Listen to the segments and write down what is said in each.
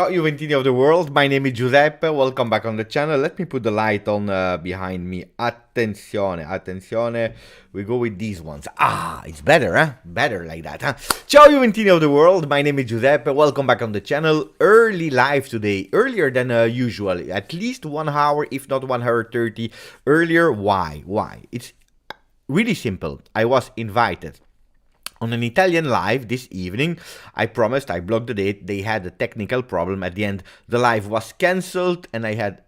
Ciao Juventini of the world, my name is Giuseppe, welcome back on the channel. Let me put the light on behind me. Attenzione, attenzione, we go with these ones. Ah, it's better, huh? Better like that, huh? Ciao Juventini of the world, my name is Giuseppe, welcome back on the channel. Early live today, earlier than usual, at least 1 hour, if not 1 hour 30 earlier. Why? It's really simple. I was invited on an Italian live this evening. I promised, I blocked the date. They had a technical problem at the end. The live was cancelled and I had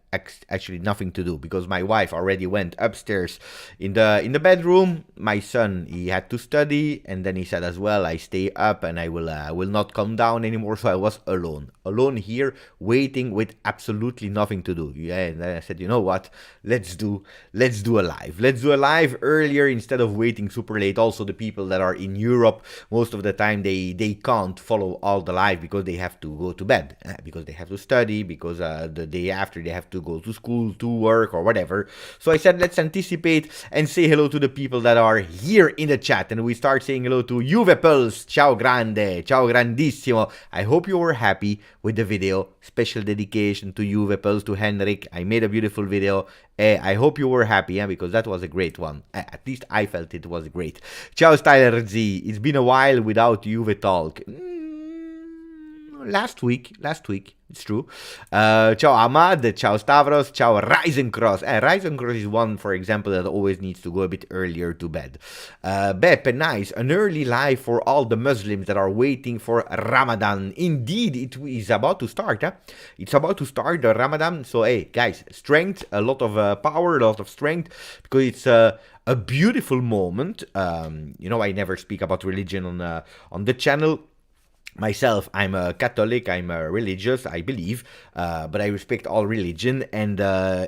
actually nothing to do because my wife already went upstairs in the bedroom. My son, he had to study, and then he said as well, I stay up and I will not come down anymore. So I was alone here waiting with absolutely nothing to do. Yeah, and then I said, you know what, let's do a live earlier instead of waiting super late. Also, the people that are in Europe, most of the time they can't follow all the live because they have to go to bed, because they have to study, because the day after they have to go to school, to work, or whatever. So I said, let's anticipate and say hello to the people that are here in the chat. And we start saying hello to Juve Pulse. Ciao grande, ciao grandissimo. I hope you were happy with the video. Special dedication to Juve Pulse, to Henrik. I made a beautiful video. I hope you were happy, because that was a great one. At least I felt it was great. Ciao Styler Z. It's been a while without Juve talk. Last week, it's true. Ciao Ahmad, ciao Stavros, ciao Risencross. Risencross is one, for example, that always needs to go a bit earlier to bed. Beppe, nice. An early live for all the Muslims that are waiting for Ramadan. Indeed, it is about to start. Huh? It's about to start the Ramadan. So, hey, guys, strength, a lot of power, a lot of strength, because it's a beautiful moment. You know, I never speak about religion on the channel. Myself, I'm a Catholic, I'm a religious, I believe, but I respect all religion, and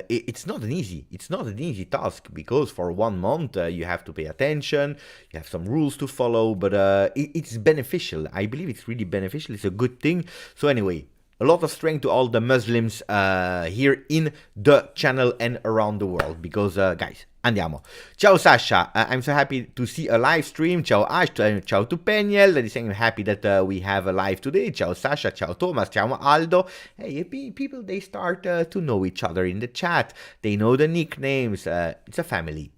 it's not an easy task, because for 1 month you have to pay attention, you have some rules to follow, but it's beneficial. I believe it's really beneficial, it's a good thing. So anyway, a lot of strength to all the Muslims here in the channel and around the world, because guys, andiamo. Ciao Sasha, I'm so happy to see a live stream. Ciao Ash, ciao to Peniel, that is saying I'm happy that we have a live today. Ciao Sasha, ciao Thomas, ciao Aldo. Hey, people, they start to know each other in the chat. They know the nicknames. It's a family,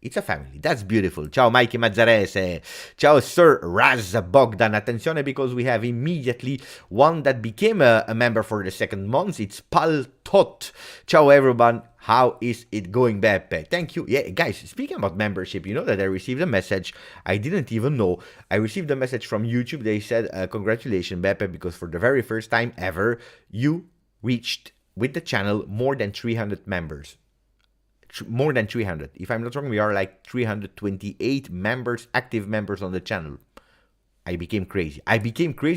that's beautiful. Ciao Mikey Mazzarese, ciao Sir Raz Bogdan. Attenzione, because we have immediately one that became a member for the second month. It's Pal Tot. Ciao everyone. How is it going, Beppe? Thank you. Yeah, guys, speaking about membership, you know that I received a message. I didn't even know. I received a message from YouTube. They said, congratulations, Beppe, because for the very first time ever, you reached with the channel more than 300 members. More than 300. If I'm not wrong, we are like 328 members, active members on the channel. I became crazy,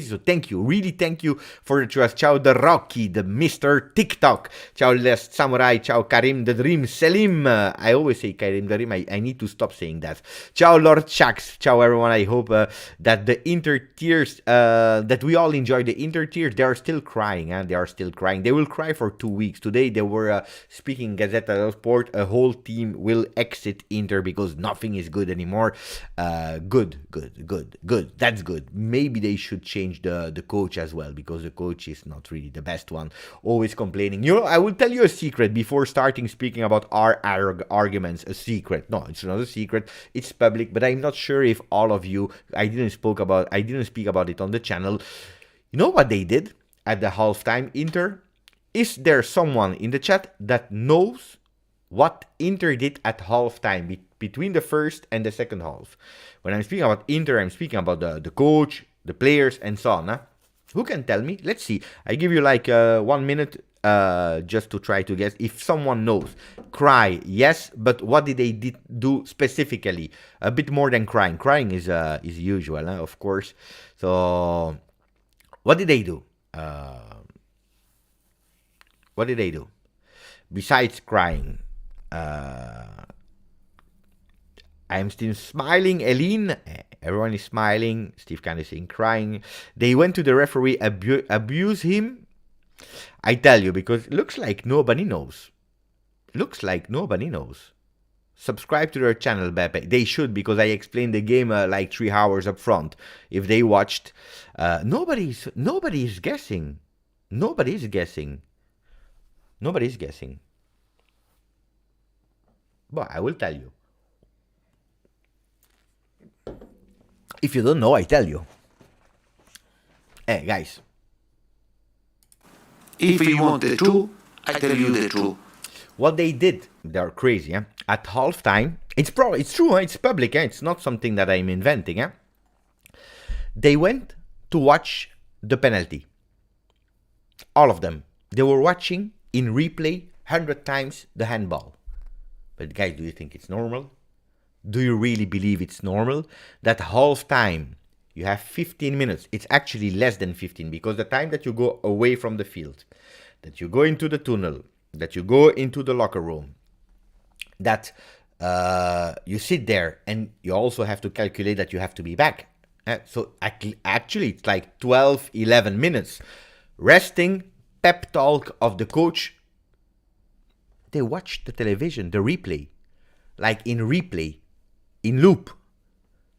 so thank you, really thank you for the trust. Ciao the Rocky, the Mr. TikTok. Ciao Last Samurai, ciao Karim the Dream, Selim. I always say Karim the Dream, I need to stop saying that. Ciao Lord Shax, ciao everyone. I hope that the Inter tears, that we all enjoy the Inter tears. They are still crying, they are still crying. They will cry for 2 weeks. Today they were speaking Gazzetta dello Sport, a whole team will exit Inter because nothing is good anymore. Good. That's good. Maybe they should change the coach as well, because the coach is not really the best one, always complaining. You know, I will tell you a secret before starting speaking about our arguments. A secret. No, it's not a secret, it's public, but I'm not sure if all of you, I didn't speak about it on the channel. You know what they did at the halftime, Inter? Is there someone in the chat that knows what Inter did at halftime between the first and the second half? When I'm speaking about Inter, I'm speaking about the coach, the players, and so on. Huh? Who can tell me? Let's see. I give you like 1 minute just to try to guess. If someone knows. Cry, yes, but what did they do specifically? A bit more than crying. Crying is usual, of course. So, what did they do? What did they do? Besides crying. I'm still smiling. Eileen, everyone is smiling. Steve Khan is saying crying. They went to the referee, abuse him. I tell you, because it looks like nobody knows. Subscribe to their channel, Beppe. They should, because I explained the game like 3 hours up front. If they watched, nobody is guessing. Nobody's guessing. Nobody's guessing. But I will tell you. If you don't know, I tell you. Hey, guys. If you want the truth, I tell you the truth. What they did, they're crazy, eh? At halftime, it's true, it's public, eh? It's not something that I'm inventing, eh? They went to watch the penalty. All of them. They were watching in replay 100 times the handball. But guys, do you think it's normal? Do you really believe it's normal that halftime you have 15 minutes? It's actually less than 15 because the time that you go away from the field, that you go into the tunnel, that you go into the locker room, that you sit there and you also have to calculate that you have to be back. So actually it's like 12, 11 minutes. Resting, pep talk of the coach. They watch the television, the replay, like in replay, in loop,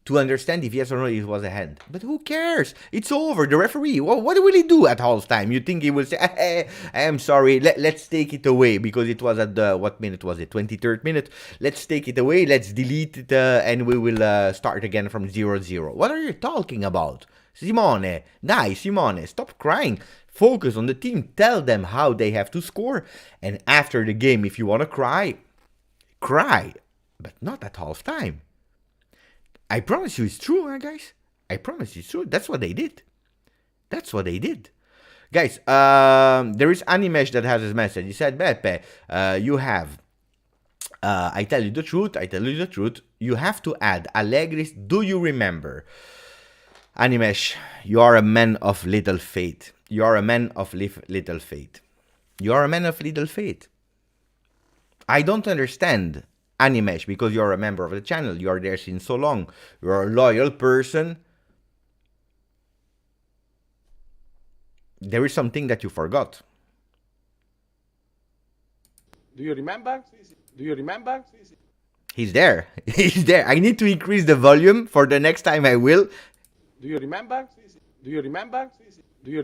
to understand if yes or no it was a hand. But who cares? It's over. The referee, well, what will he do at halftime? You think he will say, hey, I am sorry, let's take it away because it was at the, what minute was it? 23rd minute. Let's take it away, let's delete it, and we will start again from 0-0. What are you talking about? Simone, stop crying. Focus on the team. Tell them how they have to score. And after the game, if you want to cry, cry. But not at halftime. I promise you it's true, guys. I promise you it's true. That's what they did. That's what they did. Guys, there is Animesh that has his message. He said, Beppe, you have... I tell you the truth. You have to add Allegri's Do You Remember? Animesh, you are a man of little faith. You are a man of little faith. You are a man of little faith. I don't understand, Animesh, because you're a member of the channel. You are there since so long. You're a loyal person. There is something that you forgot. Do you remember? He's there. He's there. I need to increase the volume for the next time I will. Do you remember? In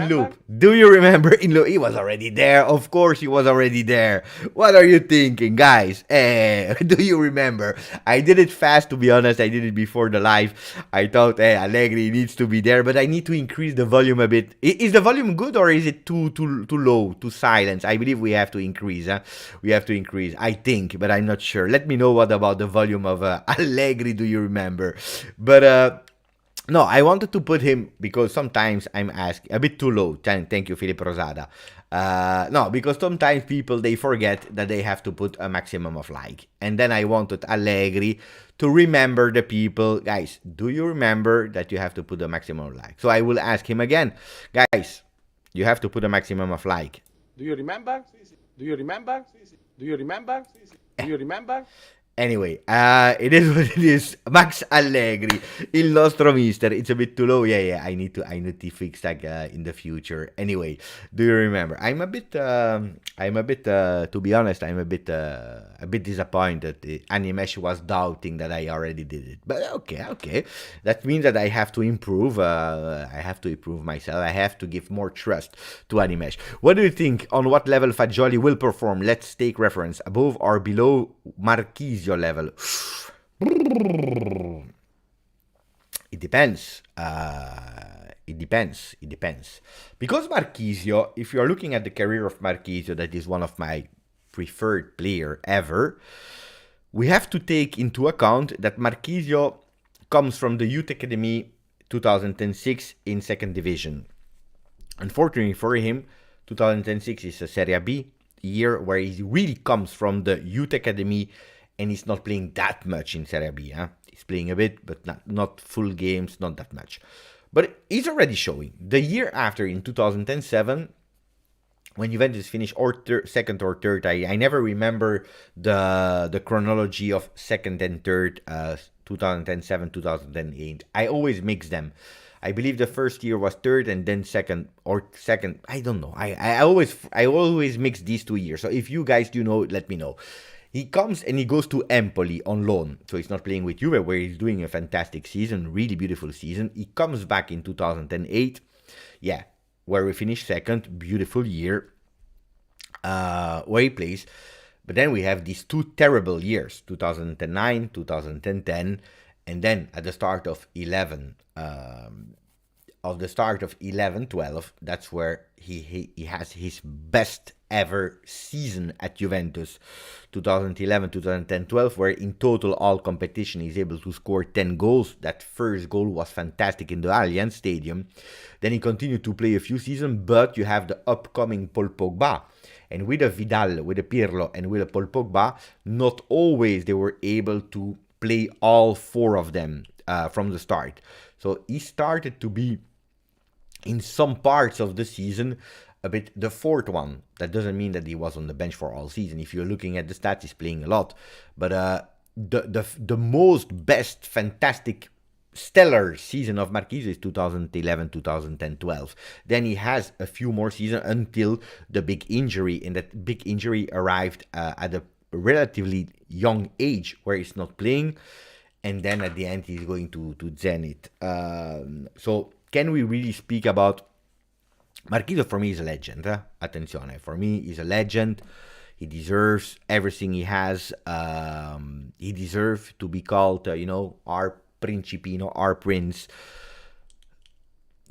loop. Do you remember in loop? He was already there. Of course he was already there. What are you thinking, guys? Do you remember? I did it fast, to be honest. I did it before the live. I thought, Allegri needs to be there, but I need to increase the volume a bit. Is the volume good or is it too low, too silent? I believe we have to increase. We have to increase, I think, but I'm not sure. Let me know what about the volume of Allegri, do you remember? But... no, I wanted to put him because sometimes I'm asked a bit too low. Thank you, Philip Rosada. No, because sometimes people, they forget that they have to put a maximum of like. And then I wanted Allegri to remember the people. Guys, do you remember that you have to put a maximum of like? So I will ask him again. Guys, you have to put a maximum of like. Do you remember? Anyway, it is what it is. Max Allegri, il nostro mister. It's a bit too low. Yeah. I need to fix that in the future. Anyway, do you remember? I'm a bit, to be honest, I'm a bit disappointed. Animesh was doubting that I already did it. But okay. That means that I have to improve. I have to improve myself. I have to give more trust to Animesh. What do you think? On what level Fagioli will perform? Let's take reference. Above or below Marchisio level? It depends. It depends. Because Marchisio, if you're looking at the career of Marchisio, that is one of my preferred player ever, we have to take into account that Marchisio comes from the Youth Academy 2006 in second division. Unfortunately for him, 2006 is a Serie B year where he really comes from the Youth Academy and he's not playing that much in Serie B. He's playing a bit, but not full games, not that much. But he's already showing. The year after, in 2007, when Juventus finished second or third, I never remember the chronology of second and third, 2007, 2008. I always mix them. I believe the first year was third and then second. I don't know. I always mix these 2 years. So if you guys do know, let me know. He comes and he goes to Empoli on loan. So he's not playing with Juve, where he's doing a fantastic season, really beautiful season. He comes back in 2008. Yeah, where we finished second. Beautiful year. Where he plays. But then we have these two terrible years, 2009, 2010, and then at the start of 11-12, that's where he has his best ever season at Juventus, 2011, 2010, 12, where in total all competition he's able to score 10 goals. That first goal was fantastic in the Allianz Stadium. Then he continued to play a few seasons, but you have the upcoming Paul Pogba. And with a Vidal, with a Pirlo, and with a Paul Pogba, not always they were able to play all four of them from the start. So he started to be, in some parts of the season, a bit the fourth one. That doesn't mean that he was on the bench for all season. If you're looking at the stats, he's playing a lot. But the most best, fantastic, stellar season of Marchisio is 2011, 2010, 12. Then he has a few more seasons until the big injury, and that big injury arrived at a relatively young age where he's not playing, and then at the end he's going to Zenit. So can we really speak about Marchisio? For me, is a legend. Attenzione, for me, he's a legend. He deserves everything he has. He deserves to be called, our Principino, our prince.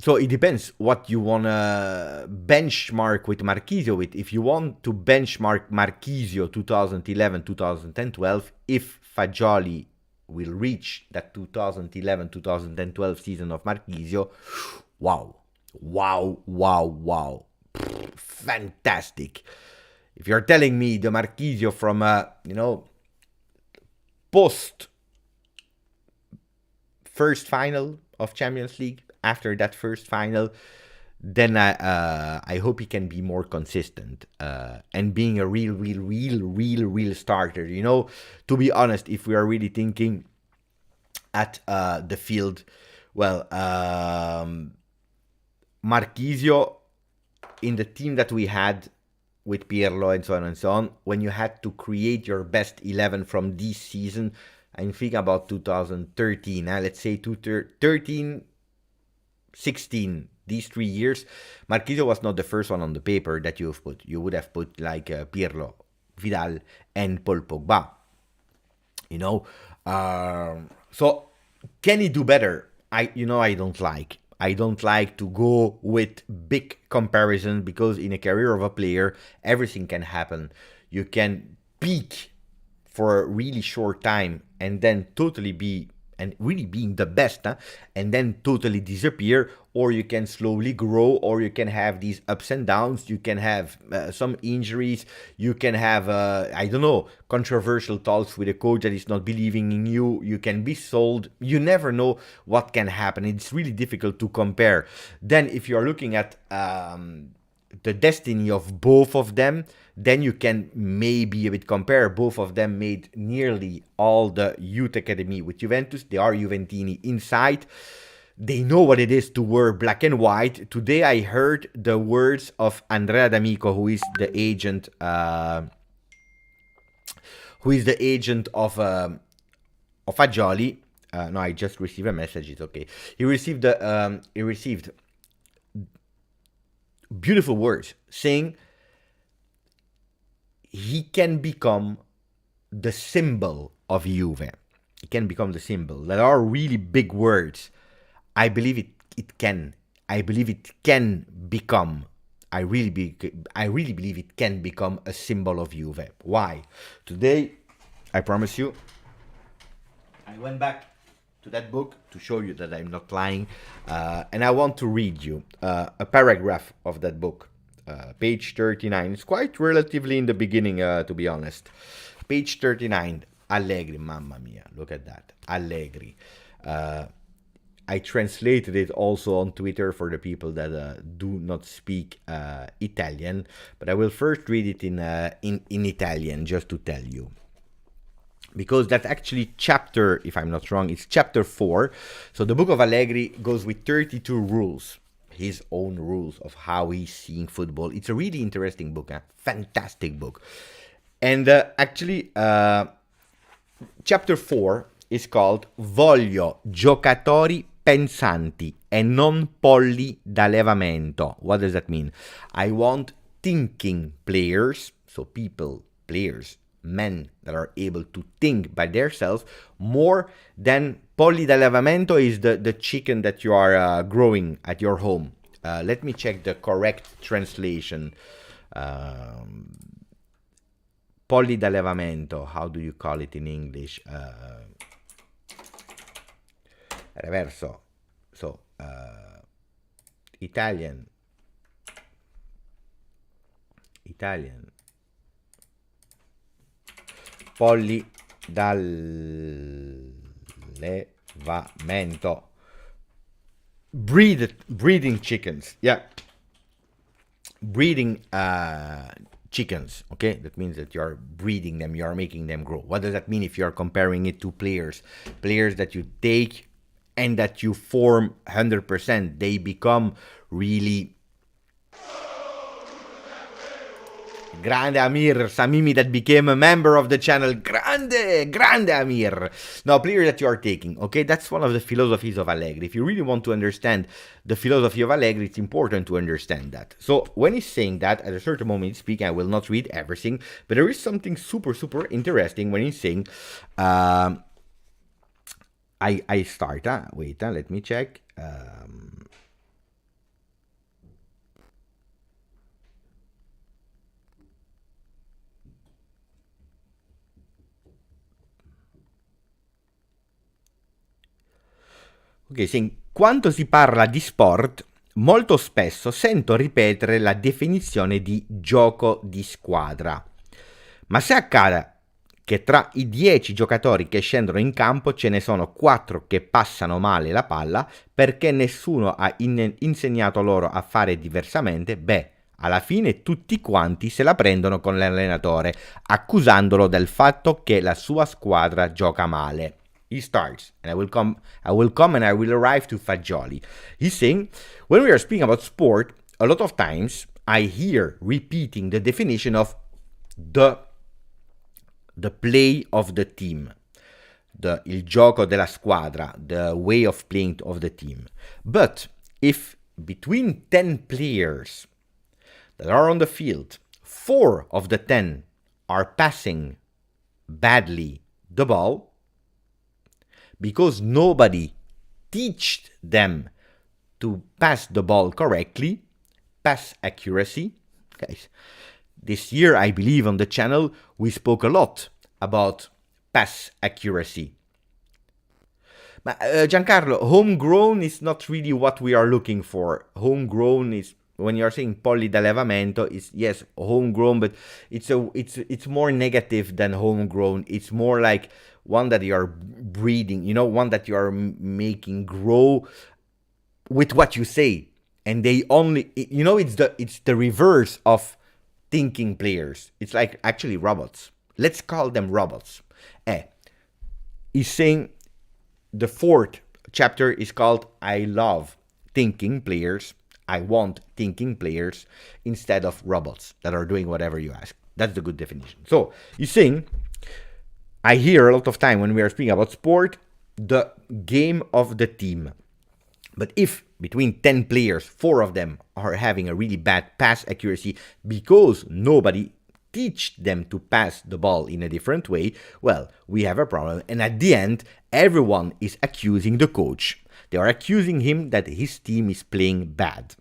So it depends what you want to benchmark with Marchisio with. If you want to benchmark Marchisio 2011, 2010, 12, if Fagioli will reach that 2011, 2010, 12 season of Marchisio, wow. Fantastic. If you're telling me the Marchisio from post first final of Champions League, after that first final, then I hope he can be more consistent and being a real starter. To be honest, if we are really thinking at the field, well, Marchisio in the team that we had with Pirlo and so on, when you had to create your best 11 from this season, I'm thinking about 2013, let's say 2013, 16, these 3 years, Marchisio was not the first one on the paper that you've put. You would have put like Pirlo, Vidal, and Paul Pogba. So can he do better? I don't like to go with big comparison, because in a career of a player, everything can happen. You can peak for a really short time and then totally be, and really being the best, and then totally disappear, or you can slowly grow, or you can have these ups and downs. You can have some injuries. You can have, controversial talks with a coach that is not believing in you. You can be sold. You never know what can happen. It's really difficult to compare. Then if you're looking at the destiny of both of them, then you can maybe a bit compare. Both of them made nearly all the youth academy with Juventus. They are Juventini inside. They know what it is to wear black and white. Today I heard the words of Andrea D'Amico, who is the agent of Fagioli. No, I just received a message. It's okay. He received beautiful words saying he can become the symbol of Juve. He can become the symbol. That are really big words. I believe it can. I believe it can become. I really believe it can become a symbol of Juve. Why? Today, I promise you, I went back to that book to show you that I'm not lying, and I want to read you a paragraph of that book, page 39. It's quite relatively in the beginning, to be honest. Page 39, Allegri, mamma mia, look at that, Allegri. I translated it also on Twitter for the people that do not speak Italian, but I will first read it in Italian just to tell you. Because that's actually chapter, if I'm not wrong, it's chapter 4. So the book of Allegri goes with 32 rules, his own rules of how he's seeing football. It's a really interesting book, fantastic book. And actually, chapter 4 is called Voglio giocatori pensanti e non polli d'allevamento. What does that mean? I want thinking players, so people, players, men that are able to think by themselves more than polli d'allevamento is the chicken that you are growing at your home. Let me check the correct translation. Polli d'allevamento, how do you call it in English? Reverso. So, Italian. Polli d'allevamento. Breeding chickens. Yeah. Breeding chickens. Okay, that means that you are breeding them, you are making them grow. What does that mean if you are comparing it to players that you take and that you form 100%? They become really grande Amir Samimi, that became a member of the channel. Grande Amir. Now, players that you are taking, okay, that's one of the philosophies of Allegri. If you really want to understand the philosophy of Allegri, it's important to understand that. So when he's saying that, at a certain moment he's speaking, I will not read everything, but there is something super interesting when he's saying, I start, wait, let me check. Ok, quando si parla di sport, molto spesso sento ripetere la definizione di gioco di squadra. Ma se accade che tra i 10 giocatori che scendono in campo ce ne sono 4 che passano male la palla perché nessuno ha insegnato loro a fare diversamente, beh, alla fine tutti quanti se la prendono con l'allenatore, accusandolo del fatto che la sua squadra gioca male. He starts, and I will come and I will arrive to Fagioli. He's saying, when we are speaking about sport, a lot of times I hear repeating the definition of the play of the team, il gioco della squadra, the way of playing of the team. But if between 10 players that are on the field, 4 of the 10 are passing badly the ball, because nobody teached them to pass the ball correctly, pass accuracy. Guys, this year, I believe on the channel, we spoke a lot about pass accuracy. But Giancarlo, homegrown is not really what we are looking for. Homegrown is, when you are saying polli d'allevamento, is yes, homegrown, but it's more negative than homegrown. It's more like one that you are breeding, one that you are making grow with what you say. And they only, it's the reverse of thinking players. It's like actually robots. Let's call them robots. He's saying the 4th chapter is called I love thinking players. I want thinking players instead of robots that are doing whatever you ask. That's the good definition. So he's saying, I hear a lot of time when we are speaking about sport, the game of the team. But if between 10 players, 4 of them are having a really bad pass accuracy because nobody teach them to pass the ball in a different way, well, we have a problem. And at the end, everyone is accusing the coach. They are accusing him that his team is playing bad.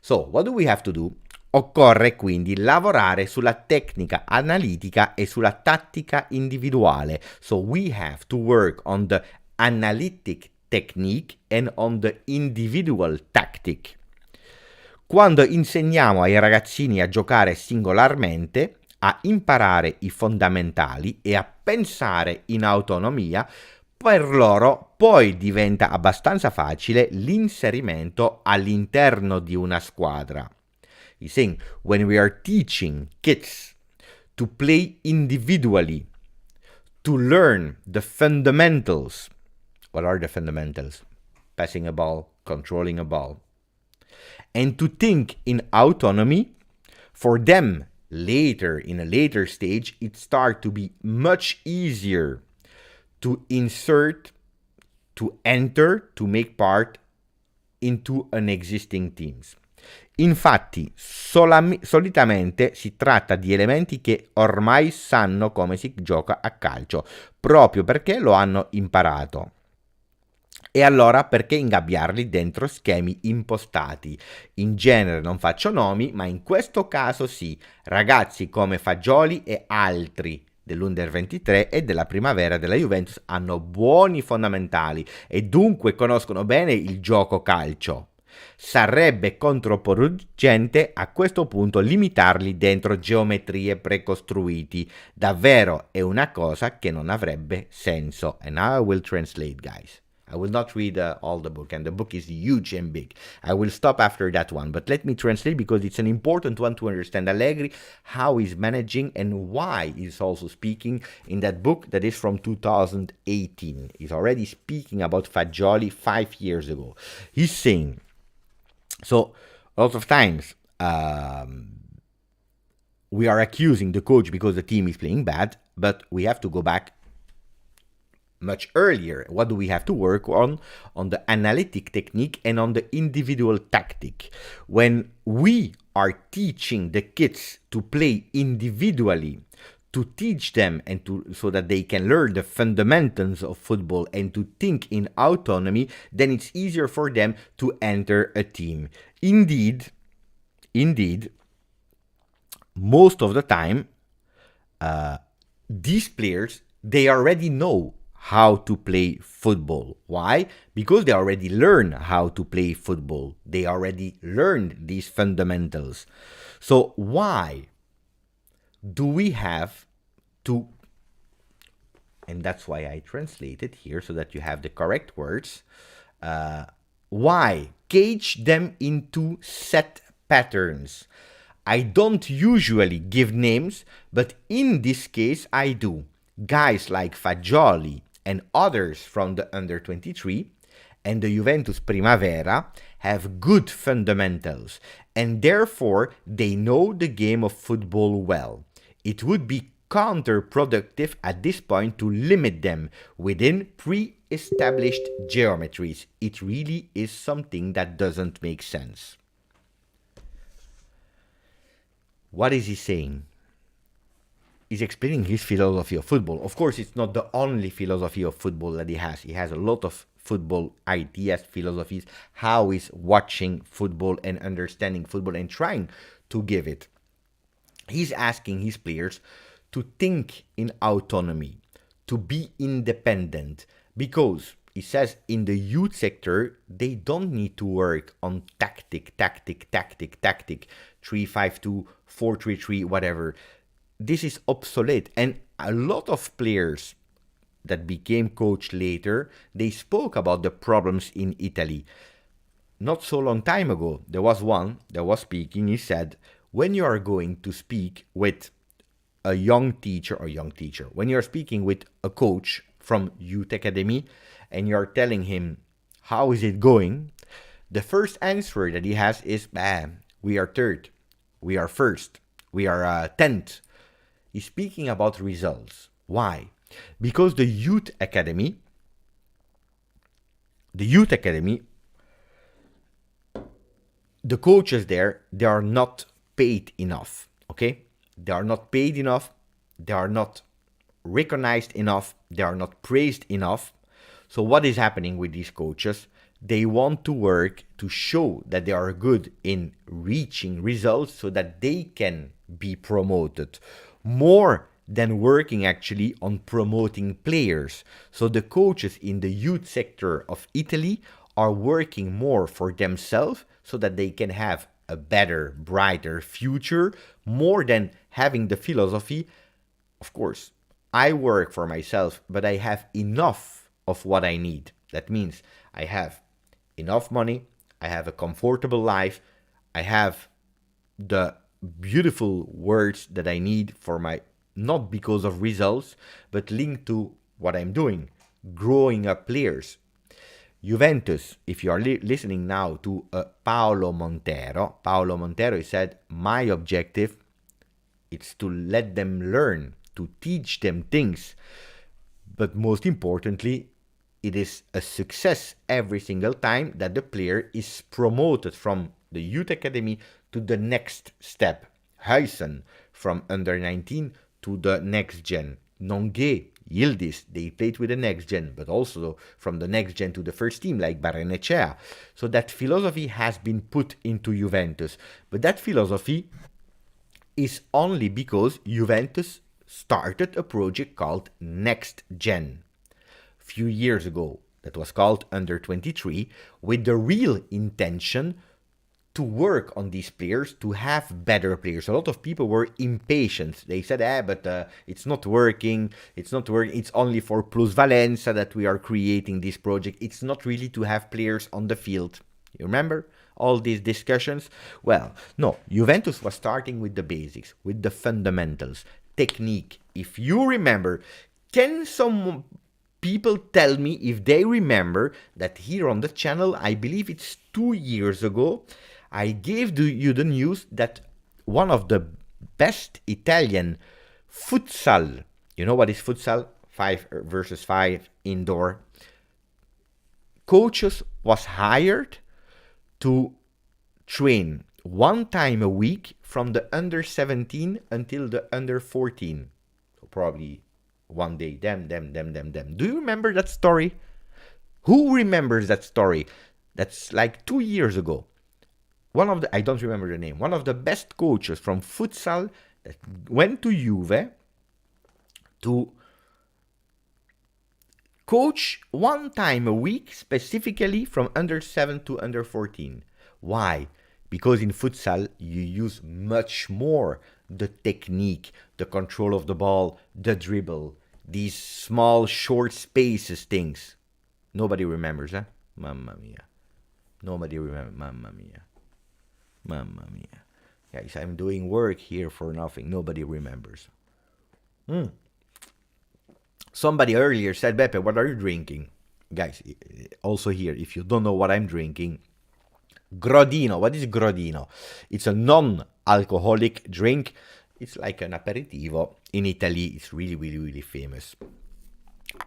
So, what do we have to do? Occorre quindi lavorare sulla tecnica analitica e sulla tattica individuale. So we have to work on the analytic technique and on the individual tactic. Quando insegniamo ai ragazzini a giocare singolarmente, a imparare i fondamentali e a pensare in autonomia, per loro poi diventa abbastanza facile l'inserimento all'interno di una squadra. He's saying, when we are teaching kids to play individually, to learn the fundamentals. What are the fundamentals? Passing a ball, controlling a ball. And to think in autonomy, for them Later, in a later stage, it starts to be much easier to insert, to enter, to make part into an existing teams. Infatti, solitamente si tratta di elementi che ormai sanno come si gioca a calcio, proprio perché lo hanno imparato. E allora perché ingabbiarli dentro schemi impostati? In genere non faccio nomi, ma in questo caso sì, ragazzi come Fagioli e altri dell'Under 23 e della primavera della Juventus hanno buoni fondamentali e dunque conoscono bene il gioco calcio. Sarebbe controproducente a questo punto limitarli dentro geometrie precostruiti. Davvero è una cosa che non avrebbe senso. And now I will translate, guys. I will not read all the book, and the book is huge and big. I will stop after that one, but let me translate because it's an important one to understand Allegri, how he's managing, and why he's also speaking in that book that is from 2018. He's already speaking about Fagioli 5 years ago. He's saying, so a lot of times we are accusing the coach because the team is playing bad, but we have to go back much earlier. What do we have to work on? On the analytic technique and on the individual tactic. When we are teaching the kids to play individually, to teach them and so that they can learn the fundamentals of football and to think in autonomy, then it's easier for them to enter a team. Indeed, most of the time, these players, they already know how to play football. Why? Because they already learn how to play football. They already learned these fundamentals. So why do we have to, and that's why I translate it here so that you have the correct words, why cage them into set patterns? I don't usually give names, but in this case I do. Guys like Fagioli and others from the under 23 and the Juventus Primavera have good fundamentals, and therefore they know the game of football well. It would be counterproductive at this point to limit them within pre-established geometries. It really is something that doesn't make sense. What is he saying? He's explaining his philosophy of football. Of course, it's not the only philosophy of football that he has. He has a lot of football ideas, philosophies, how he's watching football and understanding football and trying to give it. He's asking his players to think in autonomy, to be independent, because he says in the youth sector, they don't need to work on tactic, 3-5-2, 4-3-3, whatever. This is obsolete, and a lot of players that became coach later, they spoke about the problems in Italy. Not so long time ago, there was one that was speaking. He said, when you are going to speak with a young teacher, when you're speaking with a coach from youth academy and you're telling him how is it going, the first answer that he has is, we are third, we are first, we are 10th. He's speaking about results. Why? Because the youth academy, the coaches there, they are not paid enough, okay? They are not paid enough, they are not recognized enough, they are not praised enough. So what is happening with these coaches? They want to work to show that they are good in reaching results so that they can be promoted, more than working actually on promoting players. So the coaches in the youth sector of Italy are working more for themselves so that they can have a better, brighter future, more than having the philosophy, of course, I work for myself, but I have enough of what I need. That means I have enough money, I have a comfortable life, I have the beautiful words that I need for my, not because of results, but linked to what I'm doing, growing up players. Juventus, if you are listening now to Paolo Montero, he said, my objective It's to let them learn, to teach them things. But most importantly, it is a success every single time that the player is promoted from the youth academy to the next step. Huijsen from under 19 to the next gen. Nongue, Yildiz, they played with the next gen, but also from the next gen to the first team, like Barrenechea. So that philosophy has been put into Juventus. But that philosophy is only because Juventus started a project called Next Gen a few years ago that was called Under 23 with the real intention to work on these players, to have better players. A lot of people were impatient. They said, but it's not working. It's not working. It's only for Plus Valenza that we are creating this project. It's not really to have players on the field. You remember all these discussions? Well, no. Juventus was starting with the basics, with the fundamentals, technique. If you remember, can some people tell me if they remember that here on the channel, I believe it's 2 years ago, I gave you the news that one of the best Italian futsal, you know what is futsal? 5 versus 5 indoor. Coaches was hired to train 1 time a week from the under 17 until the under 14. So probably one day, them. Do you remember that story? Who remembers that story? That's like 2 years ago. I don't remember the name, one of the best coaches from futsal that went to Juve to coach 1 time a week, specifically from under 7 to under 14. Why? Because in futsal, you use much more the technique, the control of the ball, the dribble, these small, short spaces things. Nobody remembers, huh? Mamma mia. Nobody remembers, mamma mia. Mamma mia. Guys, I'm doing work here for nothing. Nobody remembers. Somebody earlier said, Beppe, what are you drinking? Guys, also here, if you don't know what I'm drinking, Grodino. What is Grodino? It's a non-alcoholic drink. It's like an aperitivo. In Italy, it's really, really, really famous.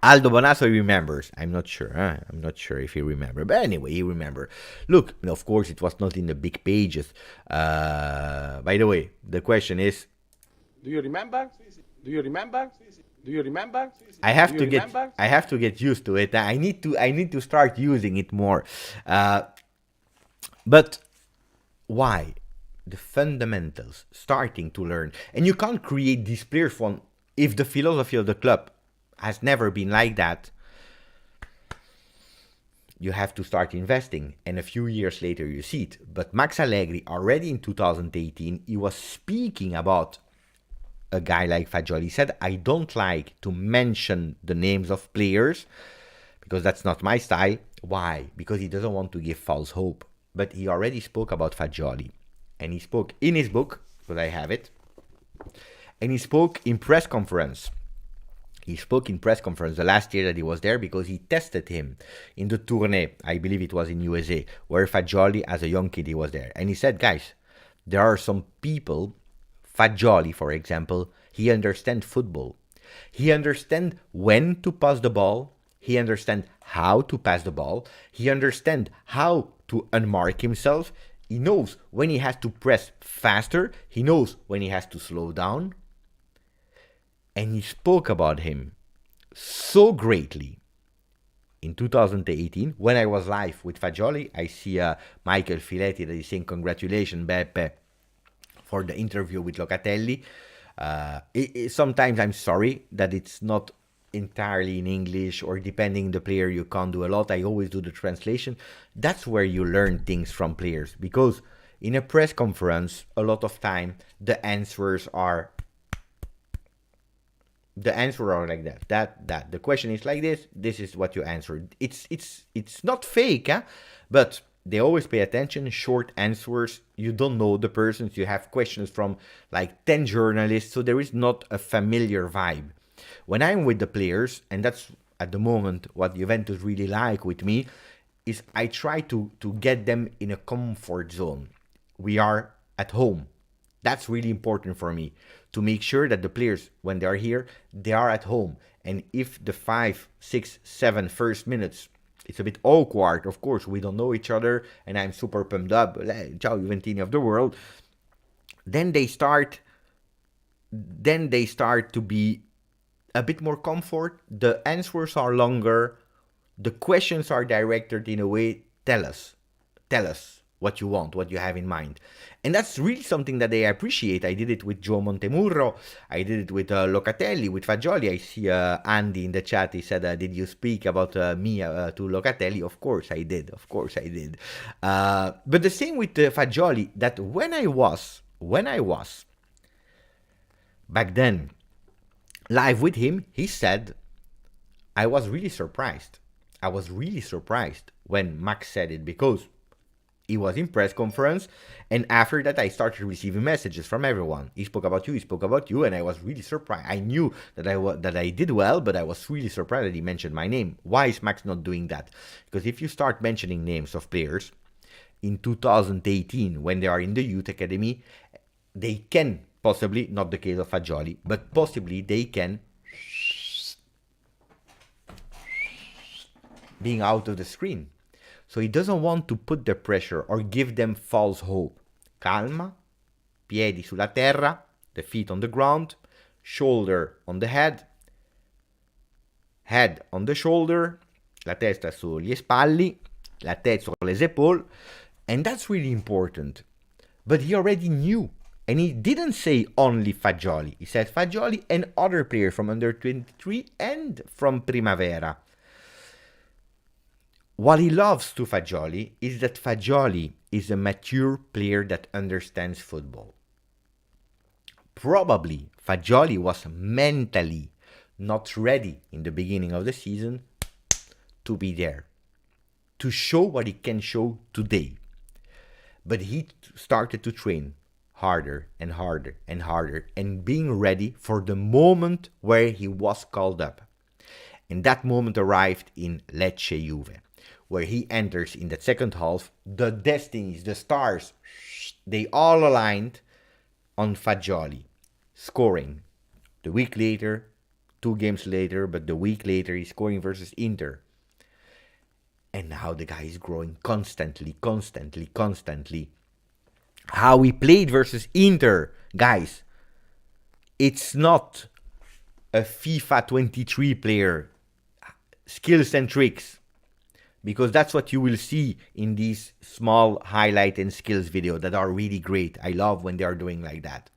Aldo Bonasso remembers. I'm not sure. I'm not sure if he remembers. But anyway, he remembers. Look, of course, it was not in the big pages. By the way, the question is... Do you remember? Do you remember? Do you remember? I have to get used to it. I need to start using it more. But why? The fundamentals, starting to learn. And you can't create these players from if the philosophy of the club has never been like that. You have to start investing, and a few years later you see it. But Max Allegri, already in 2018, he was speaking about a guy like Fagioli. He said, I don't like to mention the names of players because that's not my style. Why? Because he doesn't want to give false hope. But he already spoke about Fagioli. And he spoke in his book, because I have it. And he spoke in press conference. He spoke in press conference the last year that he was there because he tested him in the tournée. I believe it was in USA, where Fagioli, as a young kid, he was there. And he said, guys, there are some people, Fagioli, for example, he understands football. He understands when to pass the ball. He understands how to pass the ball. He understands how to unmark himself. He knows when he has to press faster. He knows when he has to slow down. And he spoke about him so greatly. In 2018, when I was live with Fagioli, I see Michael Filetti that is saying, congratulations, Beppe, for the interview with Locatelli. Sometimes I'm sorry that it's not entirely in English, or depending the player, you can't do a lot. I always do the translation. That's where you learn things from players, because in a press conference, a lot of time, the answers are like that. The question is like this. This is what you answered. It's not fake, but they always pay attention. Short answers. You don't know the persons. You have questions from like 10 journalists, so there is not a familiar vibe. When I'm with the players, and that's at the moment what Juventus really like with me, is I try to get them in a comfort zone. We are at home. That's really important for me, to make sure that the players, when they are here, they are at home. And if the 5, 6, 7 first minutes, it's a bit awkward, of course, we don't know each other, and I'm super pumped up, Ciao Juventini of the world, then they start to be a bit more comfort, the answers are longer, the questions are directed in a way, tell us what you want, what you have in mind. And that's really something that they appreciate. I did it with Joe Montemurro, I did it with Locatelli, with Fagioli. I see Andy in the chat, he said, did you speak about me to Locatelli? Of course I did. But the same with Fagioli, that when I was back then live with him, he said, I was really surprised when Max said it, because he was in press conference, and after that I started receiving messages from everyone. He spoke about you, and I was really surprised. I knew that I did well, but I was really surprised that he mentioned my name. Why is Max not doing that? Because if you start mentioning names of players in 2018, when they are in the youth academy, they can possibly, not the case of Fagioli, but possibly they can being out of the screen. So he doesn't want to put the pressure or give them false hope. Calma, piedi sulla terra, the feet on the ground, shoulder on the head on the shoulder, la testa sugli spalli, la tête sur les épaules, and that's really important. But he already knew, and he didn't say only Fagioli. He said Fagioli and other players from under 23 and from Primavera. What he loves to Fagioli is that Fagioli is a mature player that understands football. Probably Fagioli was mentally not ready in the beginning of the season to be there, to show what he can show today. But he started to train harder and harder and harder, and being ready for the moment where he was called up. And that moment arrived in Lecce Juve, where he enters in the second half. The destinies, the stars, they all aligned on Fagioli, scoring. The week later, 2 games later, but the week later, he's scoring versus Inter. And now the guy is growing constantly. How he played versus Inter, guys, it's not a FIFA 23 player, skills and tricks. Because that's what you will see in these small highlight and skills videos that are really great. I love when they are doing like that.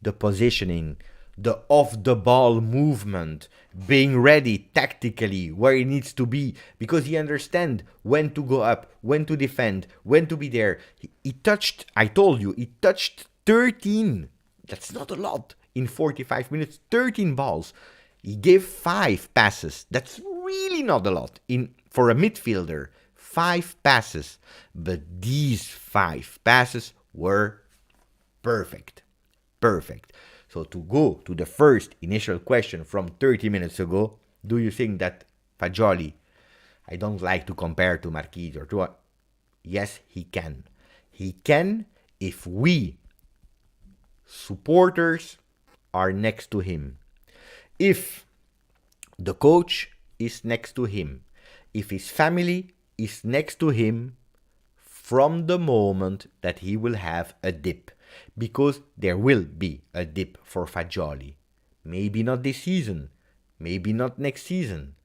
The positioning, the off-the-ball movement, being ready tactically where he needs to be, because he understands when to go up, when to defend, when to be there. He touched, I told you, he touched 13. That's not a lot. In 45 minutes, 13 balls. He gave 5 passes. That's really not a lot for a midfielder. 5 passes. But these 5 passes were perfect. So to go to the first initial question from 30 minutes ago, do you think that Fagioli, I don't like to compare to Marchisio, yes, he can. He can if we, supporters, are next to him. If the coach is next to him, if his family is next to him from the moment that he will have a dip. Because there will be a dip for Fagioli. Maybe not this season, maybe not next season,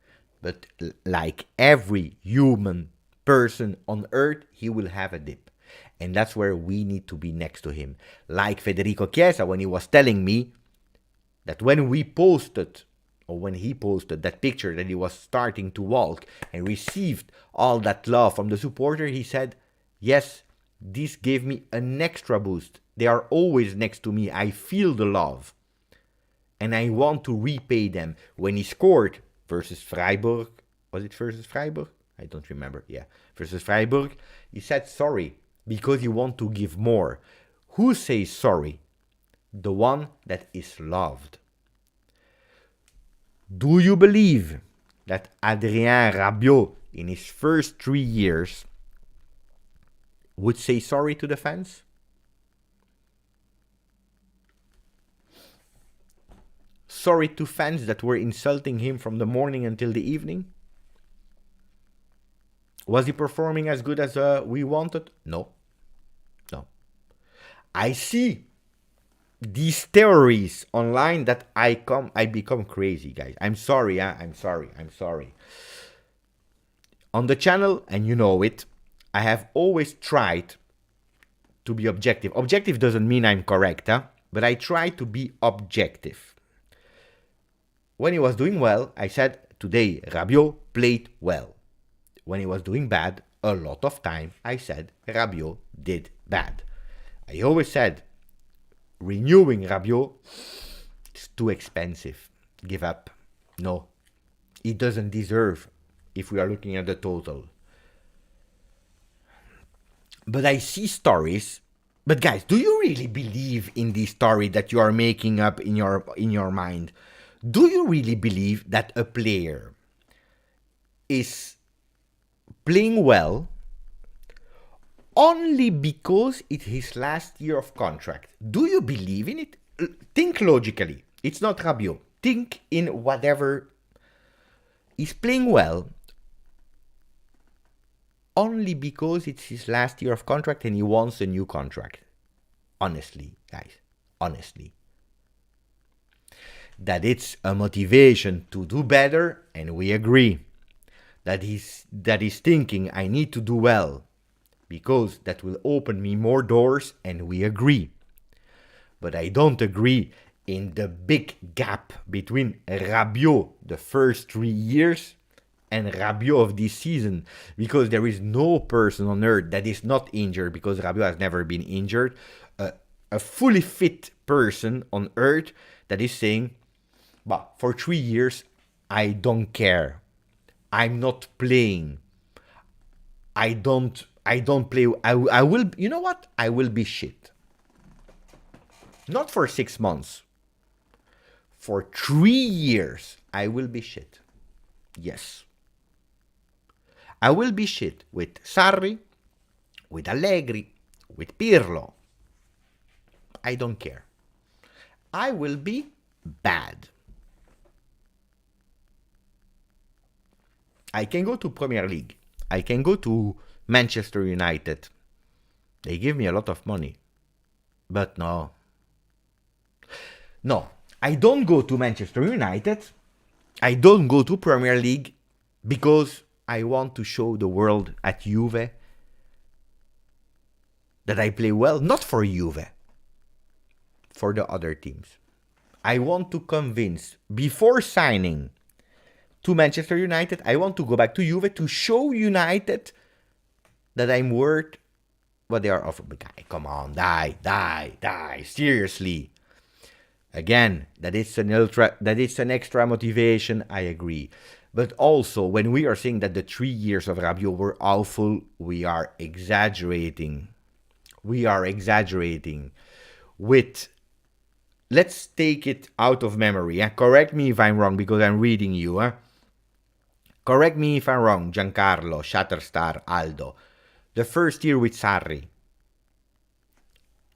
but like every human person on earth, he will have a dip. And that's where we need to be next to him. Like Federico Chiesa, when he was telling me that when he posted that picture that he was starting to walk and received all that love from the supporter, he said, yes, this gave me an extra boost. They are always next to me. I feel the love. And I want to repay them. When he scored versus Freiburg, was it versus Freiburg? I don't remember. Yeah, versus Freiburg, he said sorry because he wants to give more. Who says sorry? The one that is loved. Do you believe that Adrien Rabiot, in his first 3 years, would say sorry to the fans? sorry to fans that were insulting him from the morning until the evening? Was he performing as good as we wanted? No. No. I see these theories online that I become crazy, guys. I'm sorry. I'm sorry. On the channel, and you know it, I have always tried to be objective. Objective doesn't mean I'm correct, but I try to be objective. When he was doing well, I said, today Rabiot played well. When he was doing bad, a lot of time I said Rabiot did bad. I always said, renewing Rabiot is too expensive. Give up. No, he doesn't deserve if we are looking at the total. But I see stories. But guys, do you really believe in this story that you are making up in your mind? Do you really believe that a player is playing well only because it's his last year of contract? Do you believe in it? Think logically. It's not Rabiot. Think in whatever. He's playing well only because it's his last year of contract and he wants a new contract. Honestly, guys. Honestly. That it's a motivation to do better, and we agree. That he's thinking, I need to do well, because that will open me more doors, and we agree. But I don't agree in the big gap between Rabiot the first 3 years and Rabiot of this season, because there is no person on earth that is not injured, because Rabiot has never been injured, a fully fit person on earth that is saying, but for 3 years, I don't care. I'm not playing. I don't play. I will, you know what? I will be shit. Not for 6 months. For 3 years, I will be shit. Yes. I will be shit with Sarri, with Allegri, with Pirlo. I don't care. I will be bad. I can go to Premier League. I can go to Manchester United. They give me a lot of money. But no. No. I don't go to Manchester United. I don't go to Premier League because I want to show the world at Juve that I play well. Not for Juve. For the other teams. I want to convince, before signing to Manchester United, I want to go back to Juve to show United that I'm worth what they are offering. But guy, come on, die, seriously. Again, that it's an extra motivation, I agree. But also, when we are saying that the 3 years of Rabiot were awful, we are exaggerating. With, let's take it out of memory. Correct me if I'm wrong, because I'm reading you. Correct me if I'm wrong, Giancarlo, Shatterstar, Aldo. The first year with Sarri,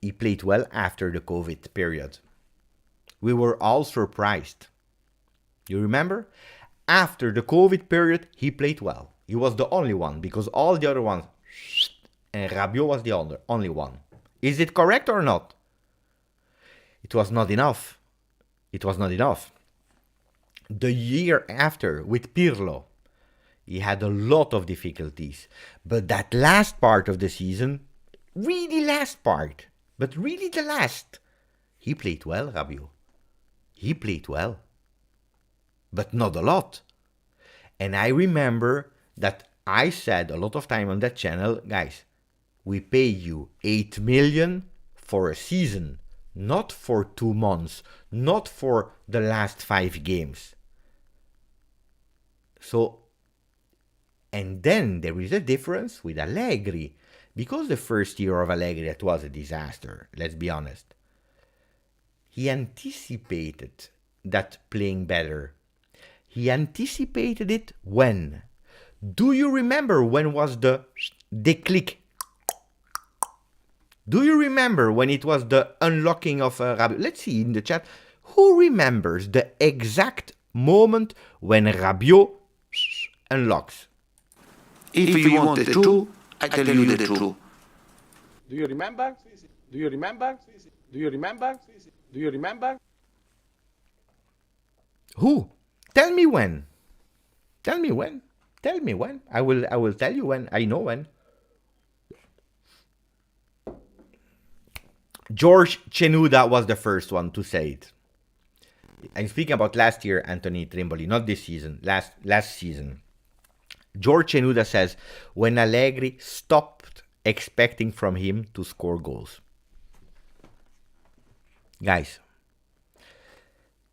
he played well after the COVID period. We were all surprised. You remember? After the COVID period, he played well. He was the only one, because all the other ones, and Rabiot was the only one. Is it correct or not? It was not enough. The year after, with Pirlo, he had a lot of difficulties. But that last part of the season, really last part, but really the last, he played well, Rabiot. He played well. But not a lot. And I remember that I said a lot of time on that channel, guys, we pay you 8 million for a season. Not for 2 months, not for the last 5 games. So, and then there is a difference with Allegri. Because the first year of Allegri, that was a disaster, let's be honest. He anticipated that playing better. He anticipated it when? Do you remember when was the déclic? Do you remember when it was the unlocking of Rabiot? Let's see in the chat. Who remembers the exact moment when Rabiot unlocks? If you want the truth, I tell you the truth. Do you remember? Do you remember? Do you remember? Do you remember? Who? Tell me when. Tell me when. Tell me when. I will tell you when. I know when. George Chenuda was the first one to say it. I'm speaking about last year, Anthony Trimboli, not this season, last season. George Chenuda says, when Allegri stopped expecting from him to score goals. Guys,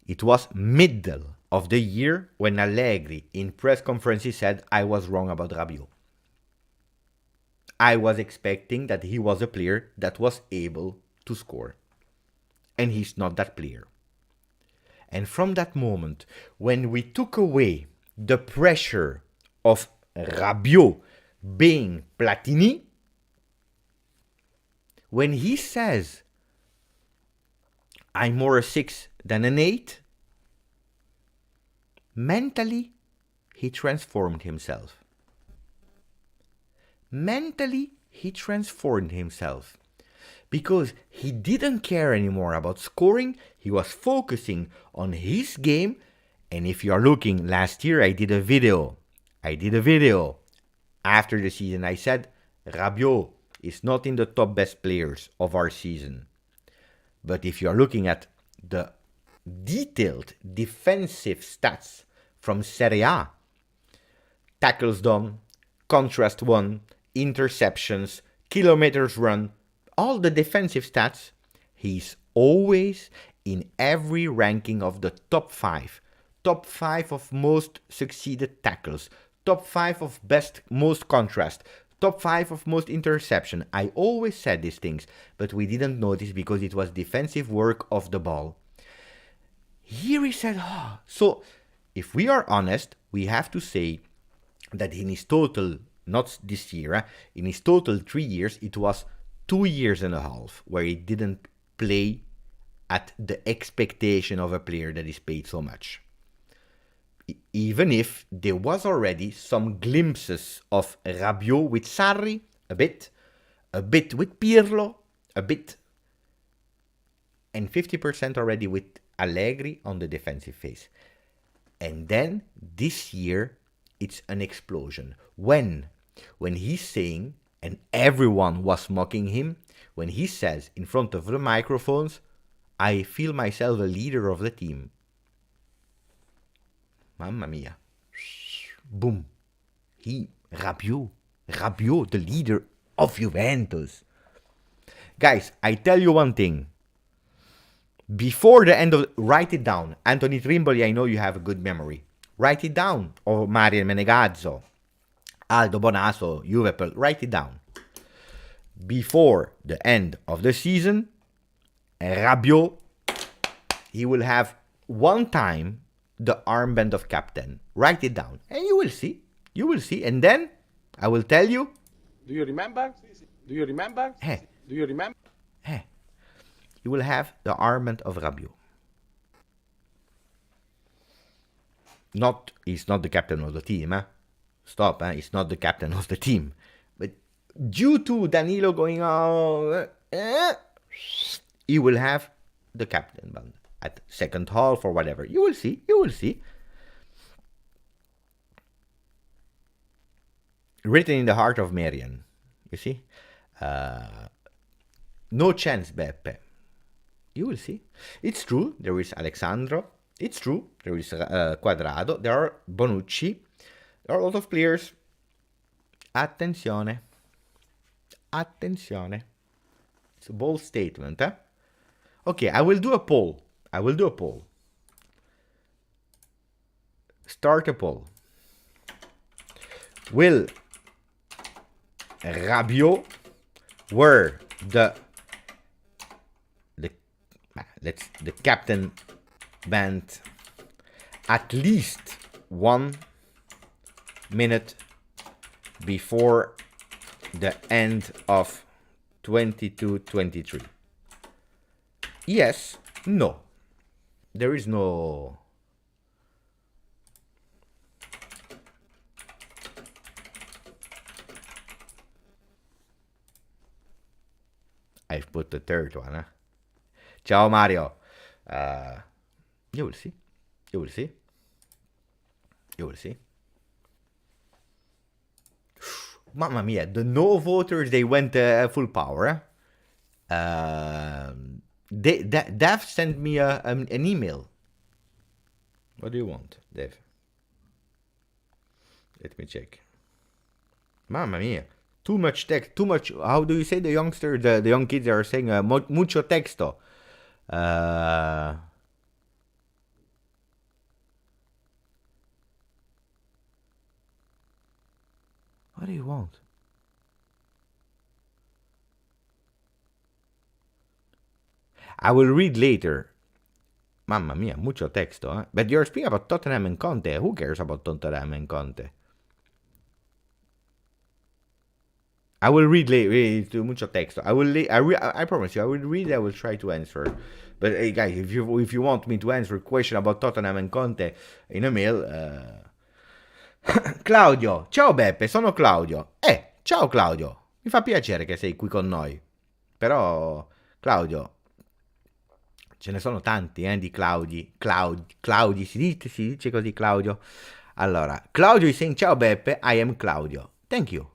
it was middle of the year when Allegri in press conferences said, I was wrong about Rabiot. I was expecting that he was a player that was able to score. And he's not that player. And from that moment, when we took away the pressure of Rabiot being Platini, when he says, I'm more a 6 than an 8, mentally, he transformed himself. Mentally, he transformed himself. Because he didn't care anymore about scoring, he was focusing on his game. And if you are looking, last year I did a video after the season. I said, Rabiot is not in the top best players of our season. But if you are looking at the detailed defensive stats from Serie A, tackles done, contrast won, interceptions, kilometers run, all the defensive stats, he's always in every ranking of the top 5. Top 5 of most succeeded tackles. Top 5 of most contrast. Top 5 of most interception. I always said these things, but we didn't notice because it was defensive work of the ball. Here he said, so if we are honest, we have to say that in his total, not this year, in his total 3 years, it was 2 years and a half where he didn't play at the expectation of a player that is paid so much. Even if there was already some glimpses of Rabiot with Sarri, a bit with Pirlo, a bit, and 50% already with Allegri on the defensive phase. And then this year, it's an explosion. When he's saying, and everyone was mocking him, when he says in front of the microphones, I feel myself a leader of the team. Mamma mia. Boom. Rabiot, the leader of Juventus. Guys, I tell you one thing. Before the end of... Write it down. Anthony Trimboli, I know you have a good memory. Write it down. Or Mario Menegazzo. Aldo Bonaso, Juve, write it down. Before the end of the season, Rabiot, he will have one time the armband of captain. Write it down. And you will see. You will see. And then I will tell you. Do you remember? Do you remember? Hey. Do you remember? Hey. You will have the armband of Rabiot. He's not the captain of the team, Stop, he's not the captain of the team. But due to Danilo going on, he will have the captain band at second half or whatever. You will see. Written in the heart of Marian. You see? No chance, Beppe. You will see. It's true, there is Alexandro. It's true, there is Quadrado. There are Bonucci. There are a lot of players. Attenzione. It's a bold statement, Okay, I will do a poll. Start a poll. Will Rabiot wear the captain band at least 1 minute before the end of 22-23? Yes, no. There is no... I've put the third one, huh? Ciao Mario. You will see. You will see. You will see. Mamma mia, the no voters, they went full power. Dev sent me an email. What do you want, Dev? Let me check. Mamma mia. Too much text, too much. How do you say the youngster? The young kids are saying mucho texto. What do you want? I will read later. Mamma mia, mucho texto, eh? But you're speaking about Tottenham and Conte. Who cares about Tottenham and Conte? I will read later. Mucho texto. I promise you, I will read. I will try to answer. But hey, guys, if you want me to answer a question about Tottenham and Conte in a mail, Claudio, ciao Beppe, sono Claudio. Ciao Claudio, mi fa piacere che sei qui con noi. Però, Claudio, ce ne sono tanti di Claudi, si dice così Claudio. Allora, Claudio is saying ciao Beppe, I am Claudio. Thank you.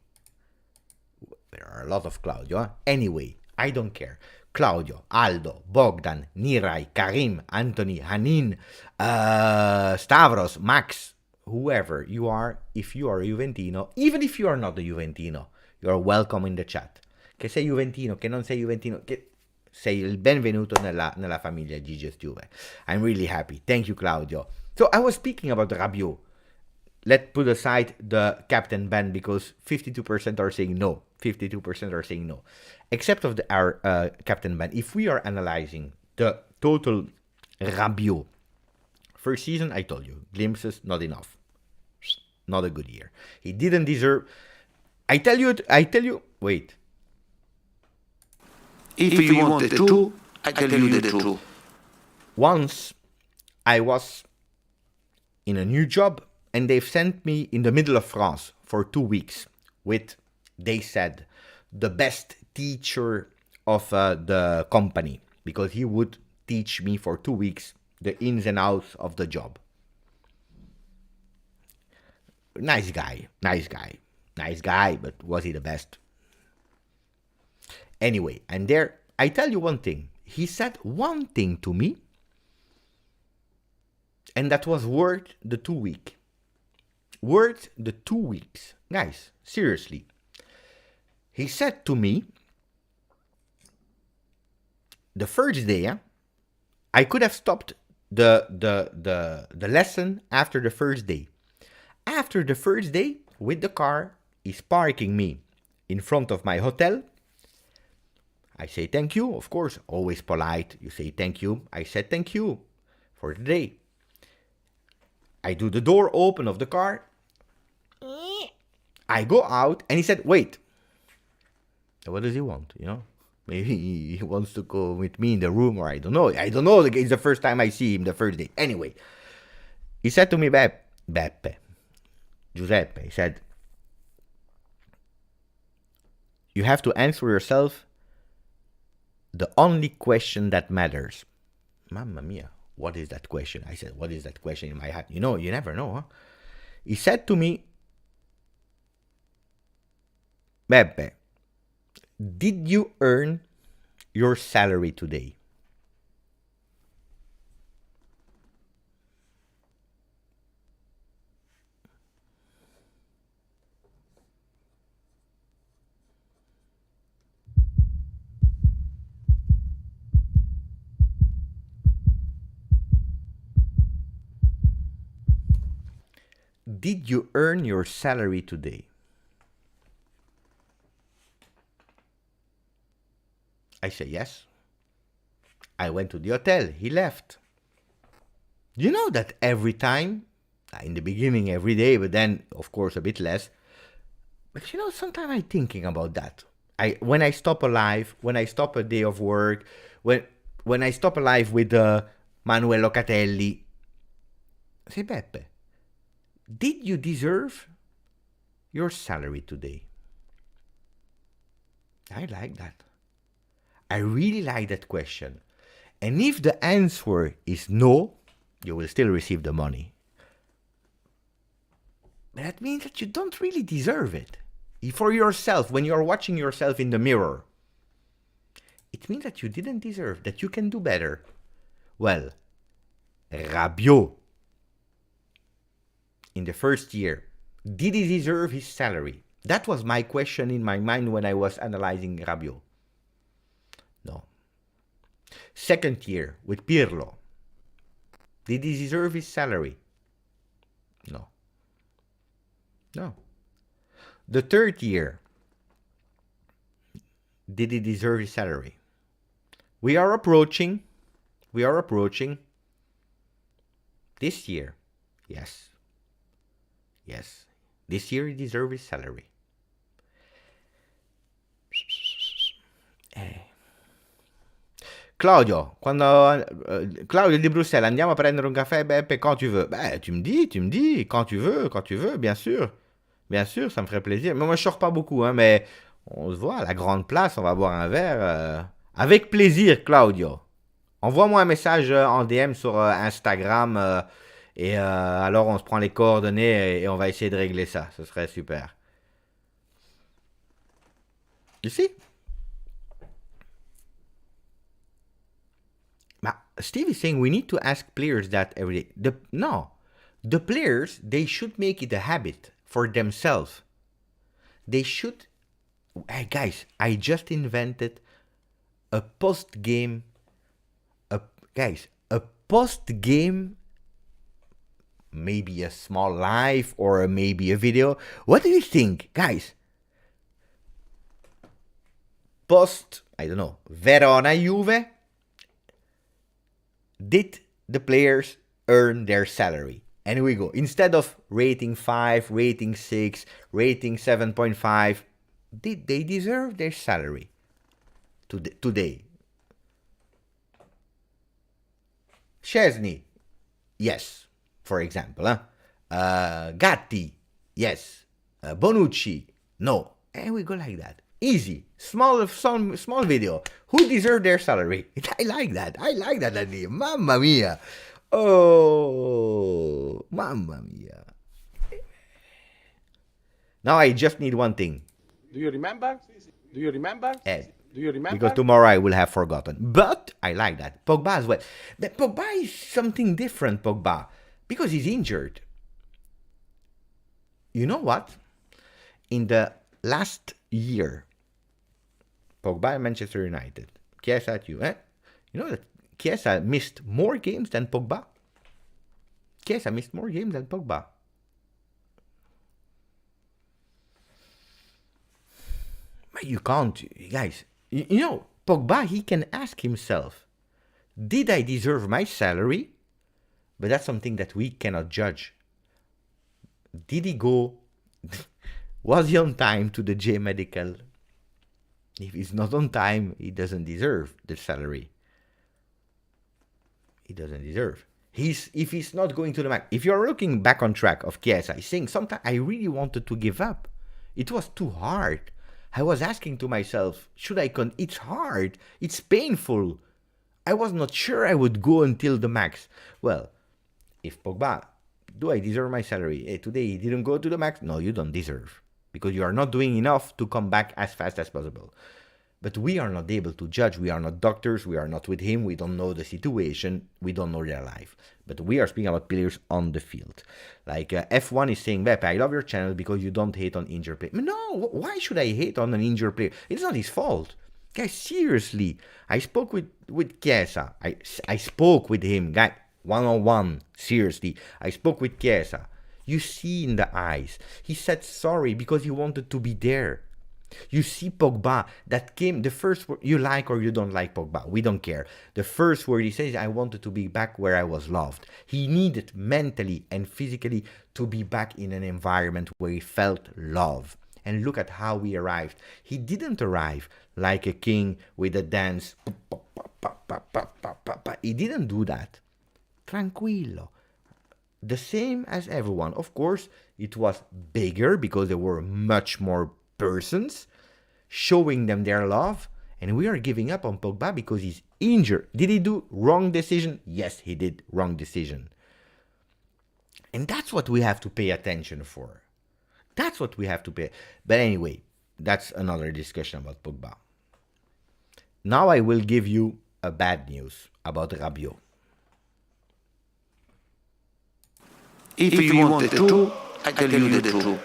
There are a lot of Claudio, eh? Anyway, I don't care. Claudio, Aldo, Bogdan, Nirai, Karim, Anthony, Hanin, Stavros, Max, whoever you are, if you are a Juventino, even if you are not a Juventino, you are welcome in the chat. Che sei Juventino, che non sei Juventino, che sei il benvenuto nella famiglia GJustjuve. I'm really happy. Thank you, Claudio. So I was speaking about Rabiot. Let's put aside the captain ban because 52% are saying no. 52% are saying no. Except of our captain ban. If we are analyzing the total Rabiot first season, I told you, glimpses, not enough. Not a good year. He didn't deserve... I tell you, wait. If you want the truth, I tell you the truth. Once I was in a new job and they've sent me in the middle of France for 2 weeks with, they said, the best teacher of the company because he would teach me for 2 weeks the ins and outs of the job. Nice guy, but was he the best? Anyway, and there, I tell you one thing. He said one thing to me, and that was worth the 2 weeks. Worth the 2 weeks. Guys, seriously. He said to me, the first day, I could have stopped the lesson after the first day. After the first day, with the car, he's parking me in front of my hotel. I say thank you, of course, always polite. You say thank you. I said thank you for the day. I do the door open of the car. I go out and he said, wait. What does he want, you know? Maybe he wants to go with me in the room or I don't know. It's the first time I see him the first day. Anyway, he said to me, Giuseppe, he said, you have to answer yourself the only question that matters. Mamma mia, what is that question? I said, what is that question in my head? You know, you never know, huh? He said to me, Beppe, did you earn your salary today? Did you earn your salary today? I say yes. I went to the hotel. He left. You know that every time, in the beginning every day, but then of course a bit less. But you know, sometimes I'm thinking about that. When I stop alive, when I stop a day of work, when I stop alive with Manuel Locatelli. Say, Beppe, did you deserve your salary today? I like that. I really like that question. And if the answer is no, you will still receive the money. But that means that you don't really deserve it. For yourself, when you're watching yourself in the mirror, it means that you didn't deserve, that you can do better. Well, Rabiot, in the first year, did he deserve his salary? That was my question in my mind when I was analyzing Rabiot. No. Second year with Pirlo, did he deserve his salary? No. No. The third year, did he deserve his salary? We are approaching this year. Yes. Yes. This year he deserves his salary. Claudio, Claudio di Bruxelles, andiamo a prendere un caffè, Beppe, quand tu veux. Ben, tu me dis, quand tu veux, bien sûr. Bien sûr, ça me ferait plaisir. Mais moi, je sors pas beaucoup, hein, mais on se voit à la grande place, on va boire un verre. Avec plaisir, Claudio. Envoie-moi un message en DM sur Instagram et alors on se prend les coordonnées et on va essayer de régler ça. Ce serait super. You see? Steve is saying we need to ask players that every day. The players, they should make it a habit for themselves. They should... Hey guys, I just invented a post-game... a post-game... Maybe a small live or maybe a video. What do you think, guys? I don't know, Verona Juve... Did the players earn their salary? And here we go. Instead of rating 5, rating 6, rating 7.5, did they deserve their salary today? Szczesny, yes, for example. Gatti, yes. Bonucci, no. And we go like that. Easy. Small video. Who deserved their salary? I like that, idea. Mamma mia. Oh, mamma mia. Now I just need one thing. Do you remember? Do you remember? Ed. Do you remember? Because tomorrow I will have forgotten. But I like that. Pogba as well. But Pogba is something different, Pogba. Because he's injured. You know what? In the last year, Pogba at Manchester United, Chiesa at Juve. You know that Chiesa missed more games than Pogba. Chiesa missed more games than Pogba. But you can't, guys. You know, Pogba, he can ask himself, did I deserve my salary? But that's something that we cannot judge. Did he go? Was he on time to the J Medical? If he's not on time, he doesn't deserve the salary. He doesn't deserve. If he's not going to the max. If you're looking back on track of Chiesa, he's saying, sometimes I really wanted to give up. It was too hard. I was asking to myself, should I it's hard. It's painful. I was not sure I would go until the max. Well, if Pogba, do I deserve my salary? Hey, today he didn't go to the max. No, you don't deserve. Because you are not doing enough to come back as fast as possible. But we are not able to judge. We are not doctors. We are not with him. We don't know the situation. We don't know their life. But we are speaking about players on the field. Like F1 is saying, Beppe, I love your channel because you don't hate on injured players. No, why should I hate on an injured player? It's not his fault. Guys, seriously. I spoke with Chiesa. I spoke with him, guy, one-on-one. Seriously. I spoke with Chiesa. You see in the eyes. He said sorry because he wanted to be there. You see Pogba, that came, the first word, you like or you don't like Pogba, we don't care. The first word he says, I wanted to be back where I was loved. He needed mentally and physically to be back in an environment where he felt love. And look at how he arrived. He didn't arrive like a king with a dance. He didn't do that. tranquillo. The same as everyone. Of course, it was bigger because there were much more persons showing them their love. And we are giving up on Pogba because he's injured. Did he do wrong decision? Yes, he did wrong decision. And that's what we have to pay attention for. That's what we have to pay. But anyway, that's another discussion about Pogba. Now I will give you a bad news about Rabiot. If you want the truth, I tell you the truth.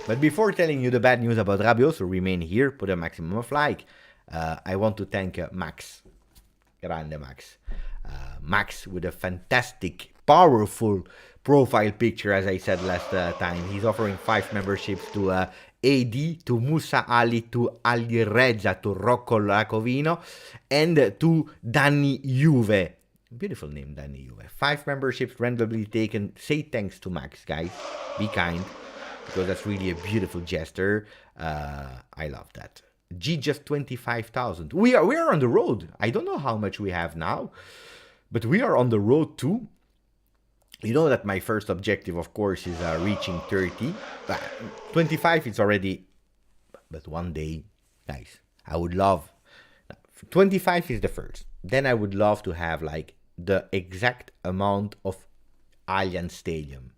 But before telling you the bad news about Rabiot, so remain here, put a maximum of like. I want to thank Max. Grande Max. Max with a fantastic, powerful profile picture, as I said last time. He's offering 5 memberships to AD, to Musa Ali, to Ali Reza, to Rocco Lacovino, and to Danny Juve. Beautiful name, Danny Juve. 5 memberships randomly taken. Say thanks to Max, guys. Be kind, because that's really a beautiful gesture. I love that. Just 25,000. We are on the road. I don't know how much we have now, but we are on the road too. You know that my first objective, of course, is reaching 30. But 25 is already. But one day, guys, I would love. 25 is the first. Then I would love to have like the exact amount of Allianz Stadium.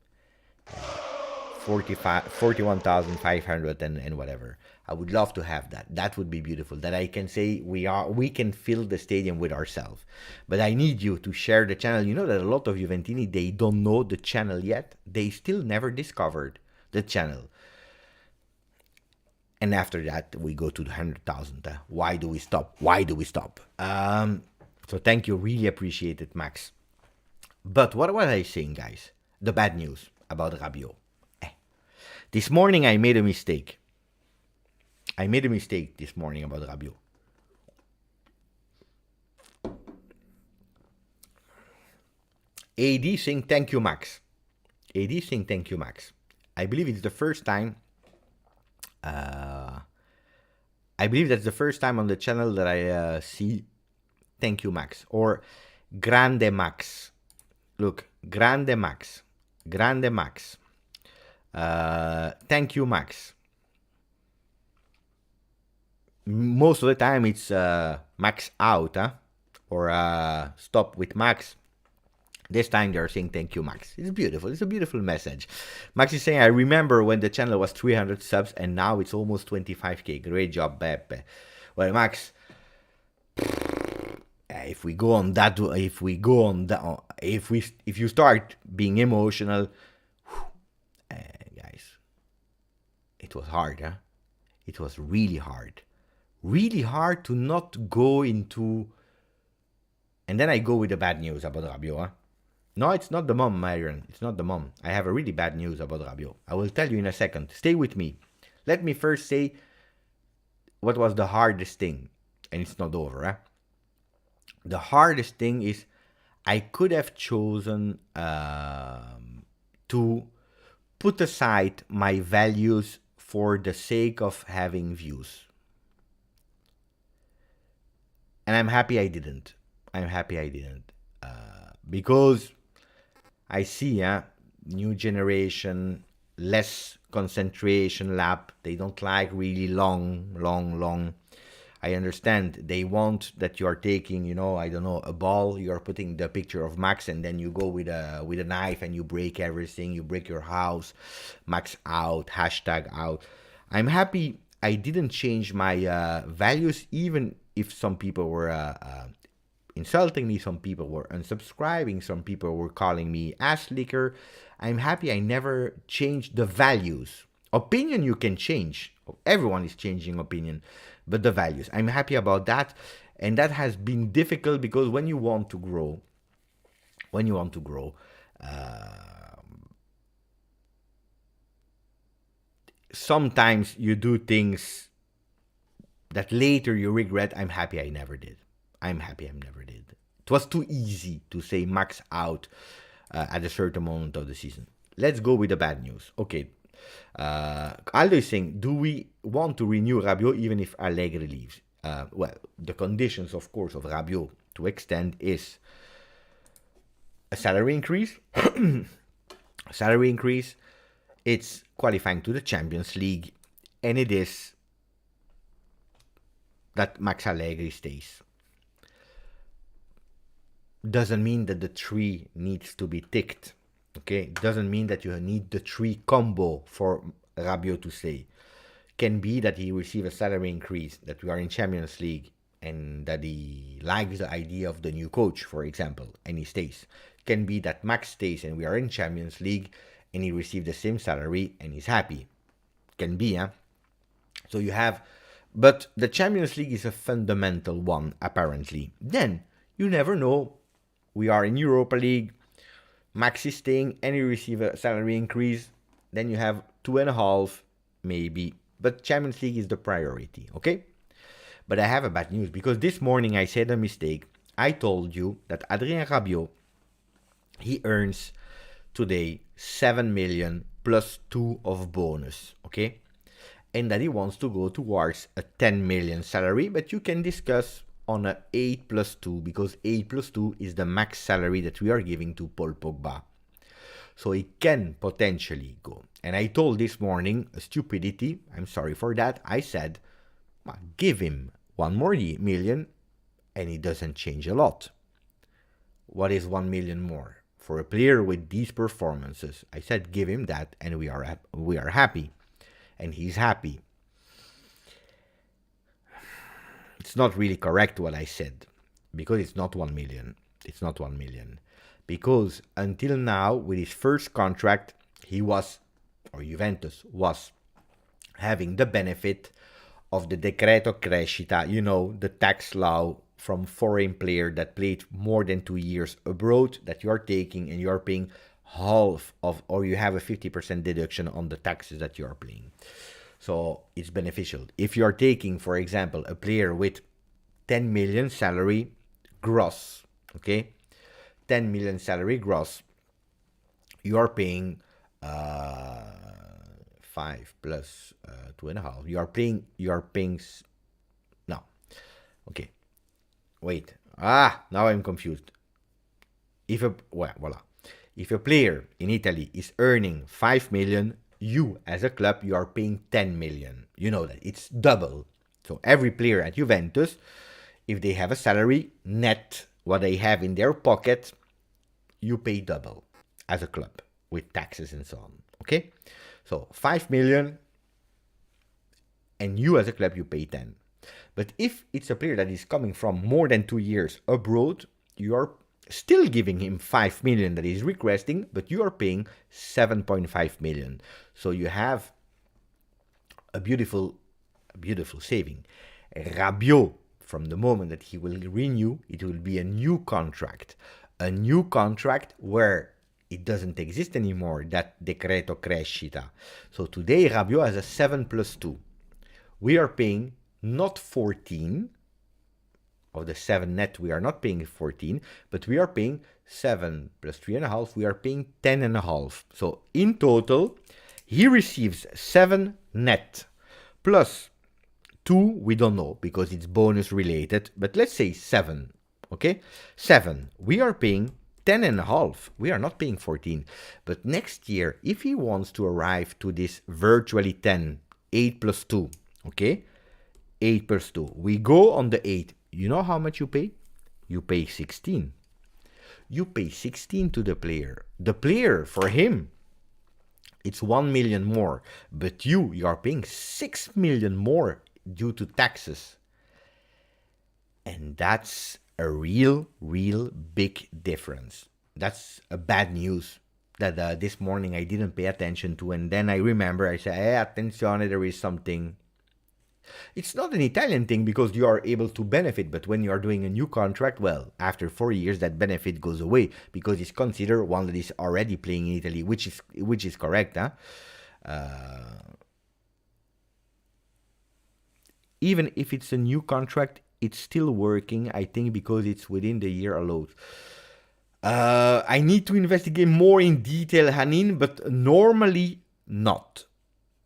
41,500 and whatever. I would love to have that. That would be beautiful. That I can say we can fill the stadium with ourselves. But I need you to share the channel. You know that a lot of Juventini, they don't know the channel yet. They still never discovered the channel. And after that, we go to the 100,000. Why do we stop? Why do we stop? So thank you. Really appreciate it, Max. But what was I saying, guys? The bad news about Rabiot. This morning I made a mistake. I made a mistake this morning about Rabiot. AD saying thank you, Max. AD saying thank you, Max. I believe it's the first time. I believe that's the first time on the channel that I see thank you, Max. Or Grande Max. Look, Grande Max. Grande Max. Thank you, Max. Most of the time it's Max out, or stop with Max. This time they're saying thank you, Max. It's beautiful. It's a beautiful message. Max is saying, I remember when the channel was 300 subs and now it's almost 25k. Great job, Beppe. Well, Max, if we go on that, if you start being emotional, guys, it was hard, It was really hard. Really hard to not go into. And then I go with the bad news about Rabiot. No, it's not the mom, Adrien. It's not the mom. I have a really bad news about Rabiot. I will tell you in a second. Stay with me. Let me first say what was the hardest thing. And it's not over. The hardest thing is I could have chosen to put aside my values for the sake of having views. And I'm happy I didn't. Because I see, new generation, less concentration lap. They don't like really long. I understand. They want that you are taking, I don't know, a ball. You are putting the picture of Max, and then you go with a knife and you break everything. You break your house. Max out. Hashtag out. I'm happy I didn't change my values, even if some people were insulting me, some people were unsubscribing, some people were calling me ass licker. I'm happy I never changed the values. Opinion you can change. Everyone is changing opinion, but the values. I'm happy about that. And that has been difficult because when you want to grow, sometimes you do things that later you regret. I'm happy I never did. It was too easy to say Max out at a certain moment of the season. Let's go with the bad news. Okay. Aldo is saying, do we want to renew Rabiot even if Allegri leaves? Well, the conditions, of course, of Rabiot to extend is a salary increase. Salary increase. It's qualifying to the Champions League, and it is that Max Allegri stays. Doesn't mean that the three needs to be ticked. Okay, doesn't mean that you need the three combo for Rabiot to stay. Can be that he receives a salary increase, that we are in Champions League, and that he likes the idea of the new coach, for example, and he stays. Can be that Max stays and we are in Champions League and he received the same salary and he's happy. Can be, huh? So you have, but the Champions League is a fundamental one, apparently. Then, you never know. We are in Europa League, Max is staying and he receives a salary increase. Then you have 2.5, maybe. But Champions League is the priority, okay? But I have a bad news, because this morning I said a mistake. I told you that Adrien Rabiot, he earns today 7 million plus 2 of bonus, okay? And that he wants to go towards a 10 million salary, but you can discuss on a 8 plus 2, because 8 plus 2 is the max salary that we are giving to Paul Pogba. So he can potentially go. And I told this morning, a stupidity, I'm sorry for that, I said, give him 1 more million and it doesn't change a lot. What is 1 million more? For a player with these performances, I said give him that and we are happy. And he's happy. It's not really correct what I said, because it's not 1 million. It's not 1 million. Because until now, with his first contract, he was, or Juventus was, having the benefit of the decreto crescita, you know, the tax law from foreign player that played more than 2 years abroad, that you are taking and you are paying half of, or you have a 50% deduction on the taxes that you are paying. So it's beneficial. If you are taking, for example, a player with 10 million salary gross, okay, 10 million salary gross, you are paying 5 plus 2.5. You are paying, no, okay, wait, now I'm confused. If a player in Italy is earning 5 million, you as a club, you are paying 10 million. You know that it's double. So every player at Juventus, if they have a salary net, what they have in their pocket, you pay double as a club with taxes and so on. Okay? So 5 million and you as a club, you pay 10. But if it's a player that is coming from more than 2 years abroad, you are still giving him 5 million that he's requesting, but you are paying 7.5 million. So you have a beautiful saving. Rabiot, from the moment that he will renew, it will be a new contract. A new contract where it doesn't exist anymore, that decreto crescita. So today Rabiot has a 7 plus 2. We are paying not 14, of the 7 net, we are not paying 14, but we are paying 7 plus 3.5, we are paying 10.5. So in total, he receives 7 net plus 2, we don't know because it's bonus related, but let's say 7, okay? 7, we are paying 10.5, we are not paying 14. But next year, if he wants to arrive to this virtually 10, 8 plus 2, okay? 8 plus 2, we go on the 8. You know how much you pay? You pay 16. You pay 16 to the player. The player, for him, it's 1 million more. But you are paying 6 million more due to taxes. And that's a real big difference. That's a bad news that this morning I didn't pay attention to. And then I remember, I said, hey, attenzione, there is something. It's not an Italian thing because you are able to benefit, but when you are doing a new contract, well, after 4 years, that benefit goes away because it's considered one that is already playing in Italy, which is correct, huh? Even if it's a new contract, it's still working, I think, because it's within the year allowed. I need to investigate more in detail, Hanin, but normally not.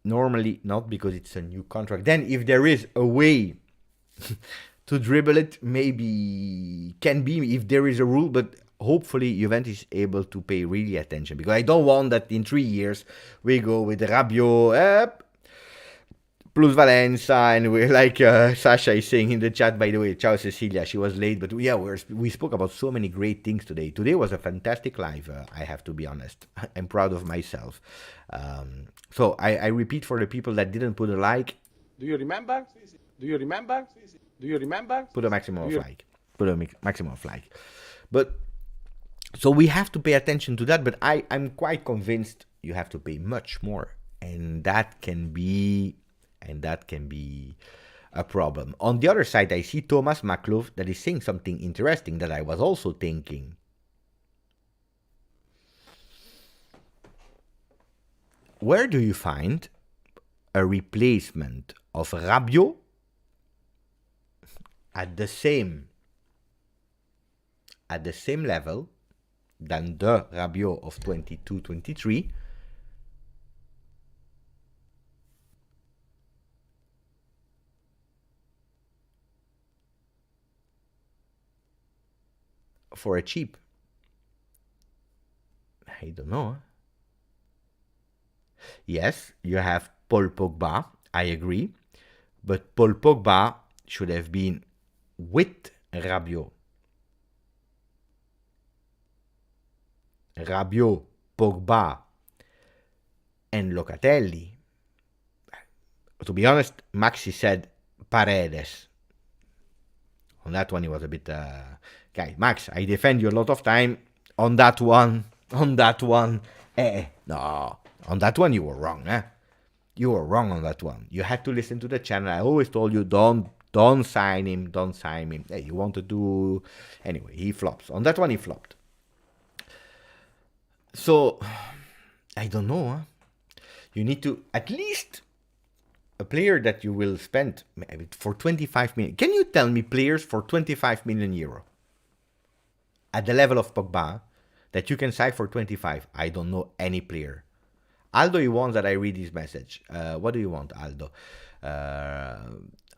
Normally not, because it's a new contract. Then if there is a way to dribble it, maybe can be if there is a rule, but hopefully Juventus is able to pay really attention, because I don't want that in 3 years we go with Rabiot plus Valenza, and we're like Sasha is saying in the chat, by the way, ciao Cecilia, she was late, but yeah, we spoke about so many great things today. Today was a fantastic live, I have to be honest. I'm proud of myself. So I repeat for the people that didn't put a like. Do you remember? Do you remember? Do you remember? Put a maximum of like. Put a maximum of like. But so we have to pay attention to that, but I'm quite convinced you have to pay much more, and that can be a problem. On the other side, I see Thomas Maklov that is saying something interesting that I was also thinking. Where do you find a replacement of Rabiot at the same level than the Rabiot of 22-23? For a cheap? I don't know. Yes, you have Paul Pogba, I agree, but Paul Pogba should have been with Rabiot. Rabiot, Pogba, and Locatelli. To be honest, Maxi said Paredes. On that one, he was a bit... Guy, Max, I defend you a lot of time. On that one, no. On that one, you were wrong, eh? You were wrong on that one. You had to listen to the channel. I always told you, don't sign him, don't sign him. Hey, you wanted to... Anyway, he flops. On that one, he flopped. So, I don't know, huh? You need to, at least, a player that you will spend maybe for 25 million. Can you tell me players for 25 million euro? At the level of Pogba, that you can sign for 25. I don't know any player. Aldo, he wants that I read his message. What do you want, Aldo?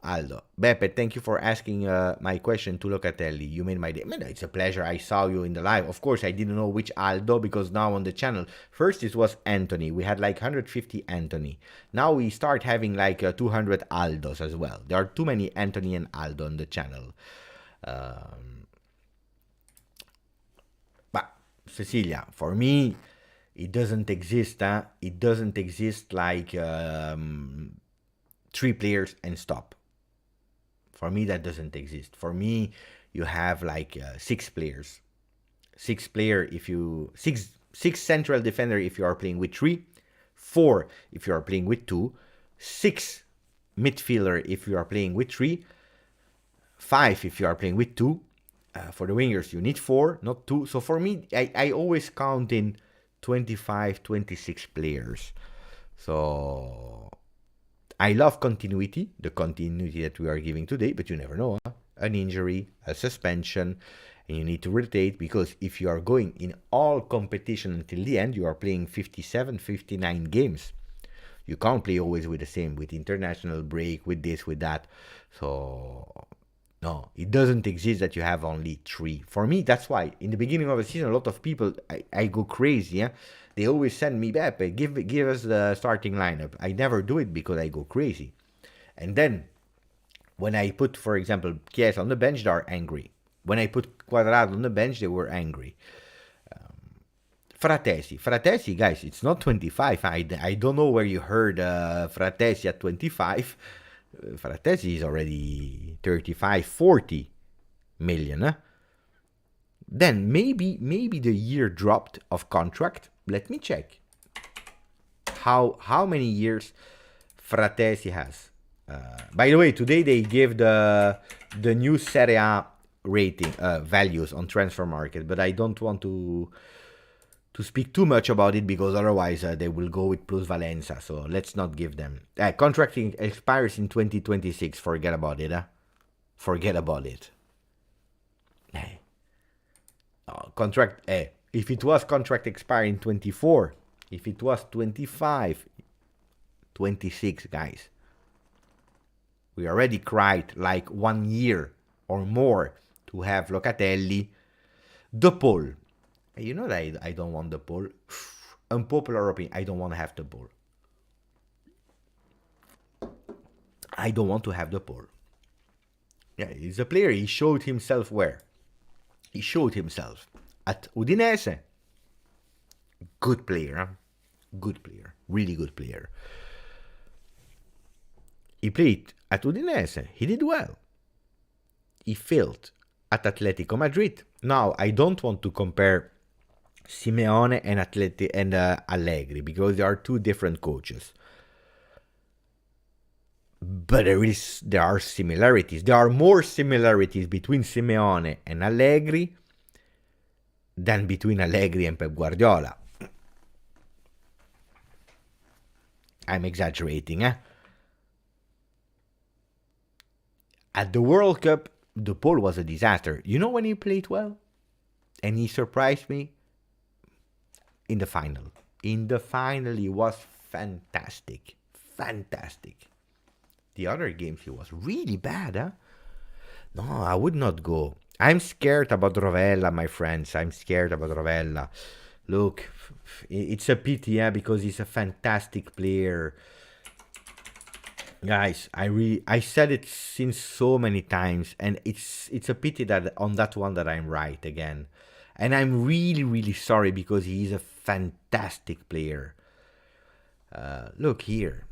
Aldo. Beppe, thank you for asking my question to Locatelli. You made my day. Man, it's a pleasure. I saw you in the live. Of course, I didn't know which Aldo, because now on the channel, first it was Anthony. We had like 150 Anthony. Now we start having like 200 Aldos as well. There are too many Anthony and Aldo on the channel. But Cecilia, for me, it doesn't exist. It doesn't exist like 3 players and stop. For me, that doesn't exist. For me, you have like 6 players. 6 central defender if you are playing with 3. 4 if you are playing with 2. 6 midfielder if you are playing with 3. 5 if you are playing with 2. For the wingers, you need 4, not 2. So for me, I always count in 25, 26 players. So I love continuity, the continuity that we are giving today, but you never know. An injury, a suspension, and you need to rotate, because if you are going in all competition until the end, you are playing 57, 59 games. You can't play always with the same, with international break, with this, with that. So no, it doesn't exist that you have only 3. For me, that's why in the beginning of the season, a lot of people, I go crazy. Yeah? They always send me, Beppe, give us the starting lineup. I never do it because I go crazy. And then when I put, for example, Chiesa on the bench, they are angry. When I put Quadrado on the bench, they were angry. Fratesi, guys, it's not 25. I don't know where you heard Fratesi at 25. Fratesi is already 35, 40 million. Huh? Then maybe the year dropped of contract. Let me check how many years Fratesi has. By the way, today they gave the new Serie A rating values on transfer market, but I don't want to speak too much about it, because otherwise they will go with plus Valenza. So let's not give them. Contracting expires in 2026. Forget about it. Forget about it. Contract. If it was contract expire in 24, if it was 25, 26, guys. We already cried like 1 year or more to have Locatelli. The poll. You know that I don't want the poll. Unpopular opinion. I don't want to have the poll. I don't want to have the poll. Yeah, he's a player. He showed himself where? He showed himself at Udinese. Good player, huh? Good player. Really good player. He played at Udinese. He did well. He failed at Atletico Madrid. Now, I don't want to compare Simeone and Allegri because they are two different coaches. But there are similarities. There are more similarities between Simeone and Allegri than between Allegri and Pep Guardiola. I'm exaggerating, eh? At the World Cup, the poll was a disaster. You know when he played well? And he surprised me? In the final. In the final, he was fantastic. Fantastic. The other games, he was really bad, huh? No, I would not go. I'm scared about Rovella, my friends. I'm scared about Rovella. Look, it's a pity, yeah, because he's a fantastic player. Guys, I said it since so many times, and it's a pity that on that one that I'm right again. And I'm really, really sorry because he is a fantastic player. Look here.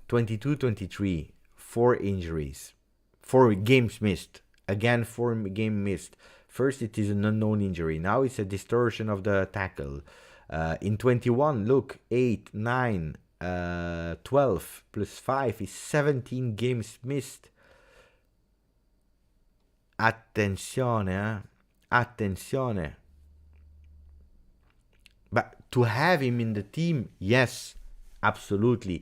22-23, 4 injuries, 4 games missed. Again, 4 games missed. First, it is an unknown injury. Now it's a distortion of the tackle. In 21, look, 8, 9, 12 plus 5 is 17 games missed. Attenzione, Attenzione. But to have him in the team, yes, absolutely.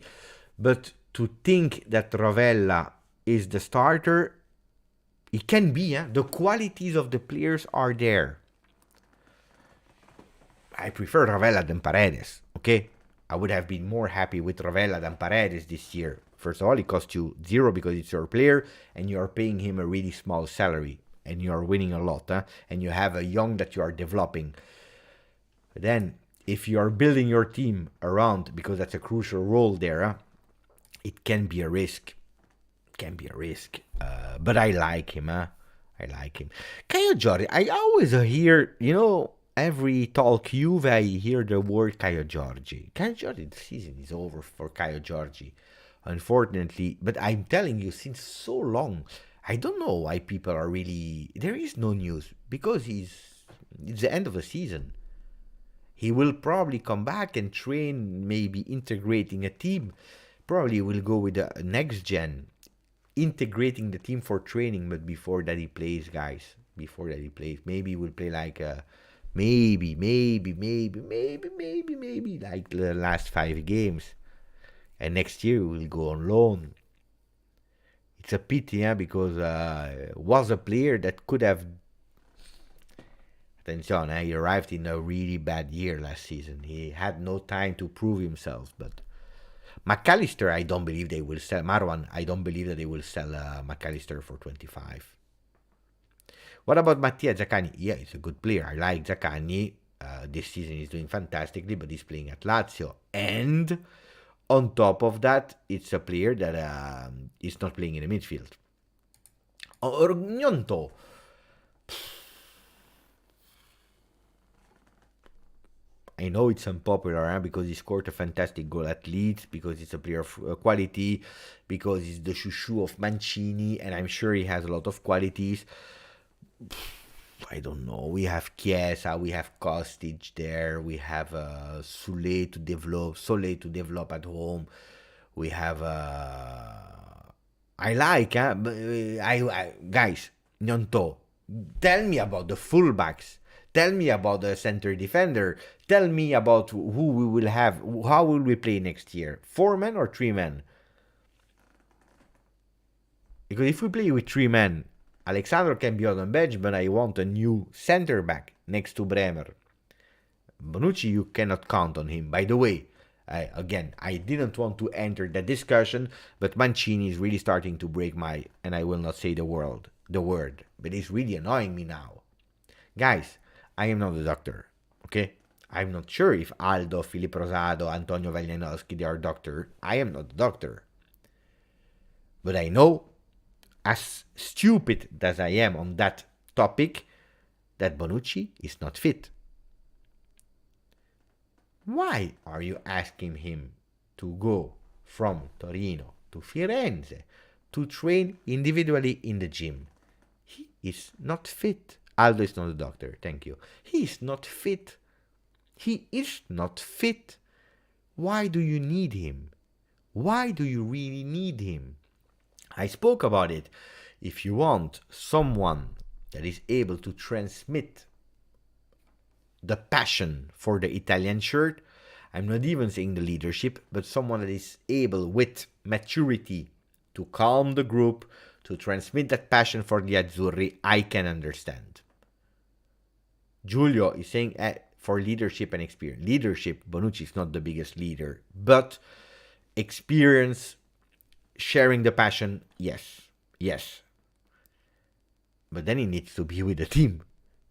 But to think that Rovella is the starter, it can be, the qualities of the players are there. I prefer Rovella than Paredes, okay? I would have been more happy with Rovella than Paredes this year. First of all, it costs you 0 because it's your player, and you are paying him a really small salary, and you are winning a lot, and you have a young that you are developing. But then, if you are building your team around, because that's a crucial role there, it can be a risk. But I like him, I like him. Caio Jordi, I always hear, every talk Juve, I hear the word Caio Jordi. Caio Jordi, the season is over for Caio Jordi, unfortunately. But I'm telling you, since so long, I don't know why people are really... There is no news, because it's the end of the season. He will probably come back and train, maybe integrating a team. Probably will go with the next gen, integrating the team for training, but before that he plays, guys. Before that he plays. Maybe we'll play like maybe like the last 5 games. And next year we'll go on loan. It's a pity, because was a player that could have... Attention, he arrived in a really bad year last season. He had no time to prove himself, but... McAllister, I don't believe they will sell. Marwan, I don't believe that they will sell McAllister for 25. What about Mattia Zaccagni? Yeah, he's a good player. I like Zaccagni. This season he's doing fantastically, but he's playing at Lazio. And on top of that, it's a player that is not playing in the midfield. Gnonto. I know it's unpopular because he scored a fantastic goal at Leeds, because he's a player of quality, because he's the chouchou of Mancini, and I'm sure he has a lot of qualities. I don't know. We have Chiesa, we have Kostic there, we have Soule to develop at home. We have I like, guys, Gnonto, tell me about the fullbacks. Tell me about the center defender. Tell me about who we will have. How will we play next year? 4 men or 3 men? Because if we play with 3 men, Alexandro can be on the bench, but I want a new center back next to Bremer. Bonucci, you cannot count on him. By the way, I didn't want to enter that discussion, but Mancini is really starting to break my, and I will not say the word, but it's really annoying me now. Guys, I am not a doctor, okay? I'm not sure if Aldo, Filippo Rosado, Antonio Veglianowski, they are doctor. I am not a doctor. But I know, as stupid as I am on that topic, that Bonucci is not fit. Why are you asking him to go from Torino to Firenze to train individually in the gym? He is not fit. Aldo is not a doctor, thank you. He is not fit. He is not fit. Why do you need him? Why do you really need him? I spoke about it. If you want someone that is able to transmit the passion for the Italian shirt, I'm not even saying the leadership, but someone that is able with maturity to calm the group, to transmit that passion for the Azzurri, I can understand. Giulio is saying for leadership and experience. Leadership, Bonucci is not the biggest leader, but experience, sharing the passion, yes. But then he needs to be with the team.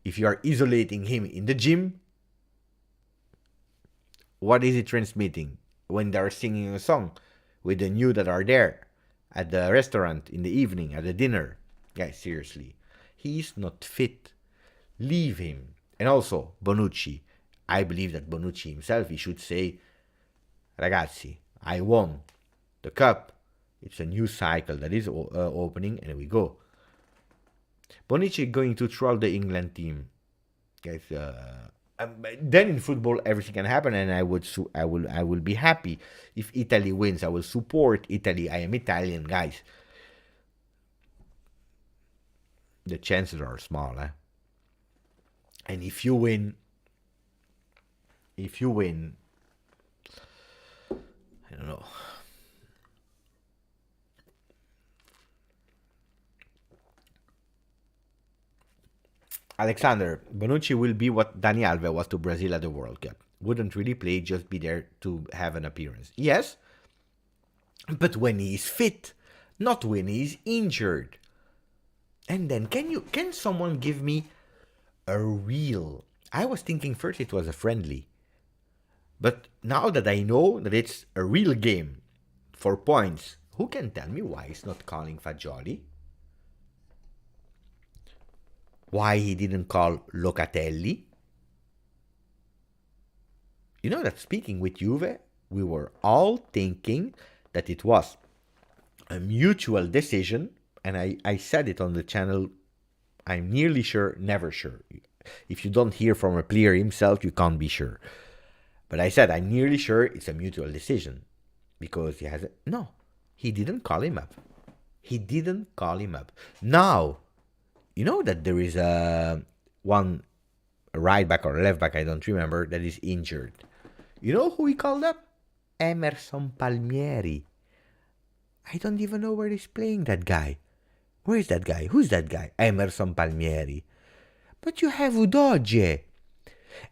If you are isolating him in the gym, what is he transmitting when they are singing a song with the new that are there at the restaurant in the evening, at the dinner? Guys, seriously, he is not fit. Leave him. And also, Bonucci. I believe that Bonucci himself, he should say, ragazzi, I won the cup. It's a new cycle that is opening, and we go. Bonucci going to troll the England team. Guys, then in football everything can happen, and I will be happy if Italy wins. I will support Italy. I am Italian, guys. The chances are small, And if you win, I don't know. Alexander, Bonucci will be what Dani Alves was to Brazil at the World Cup. Wouldn't really play, just be there to have an appearance. Yes, but when he is fit, not when he is injured. And then, can someone give me a real... I was thinking first it was a friendly. But now that I know that it's a real game for points, who can tell me why he's not calling Fagioli? Why he didn't call Locatelli? You know that speaking with Juve, we were all thinking that it was a mutual decision, and I said it on the channel, I'm nearly sure, never sure. If you don't hear from a player himself, you can't be sure. But I said, I'm nearly sure it's a mutual decision. Because he has... No, he didn't call him up. Now, you know that there is one right back or left back, I don't remember, that is injured. You know who he called up? Emerson Palmieri. I don't even know where he's playing, that guy. Where is that guy? Who's that guy? Emerson Palmieri. But you have Udogie.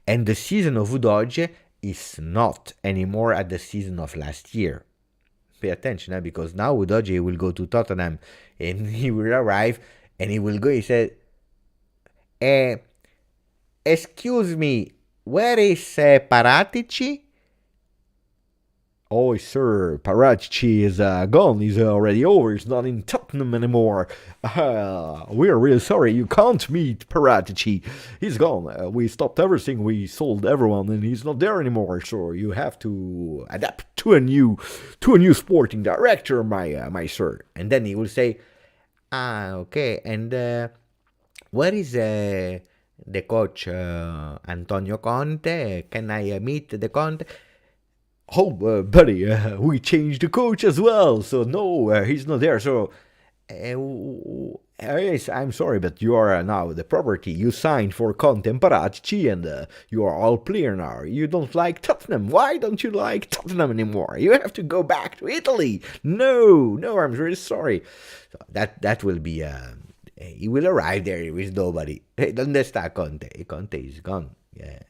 And the season of Udogie is not anymore at the season of last year. Pay attention, because now Udogie will go to Tottenham and he will arrive and he will go, he said, excuse me, where is Paratici? Oh, sir, Paratici is gone. He's already over. He's not in Tottenham anymore. We're really sorry. You can't meet Paratici. He's gone. We stopped everything. We sold everyone, and he's not there anymore. So you have to adapt to a new sporting director, my sir. And then he will say, okay. And where is the coach, Antonio Conte? Can I meet the Conte? Oh, buddy, we changed the coach as well, so no, he's not there. So, yes, I'm sorry, but you are now the property. You signed for Conte and Paratici, and you are all player now. You don't like Tottenham. Why don't you like Tottenham anymore? You have to go back to Italy. No, I'm really sorry. So that will be... he will arrive there with nobody. Hey, ¿dónde está Conte? Conte is gone. Yeah.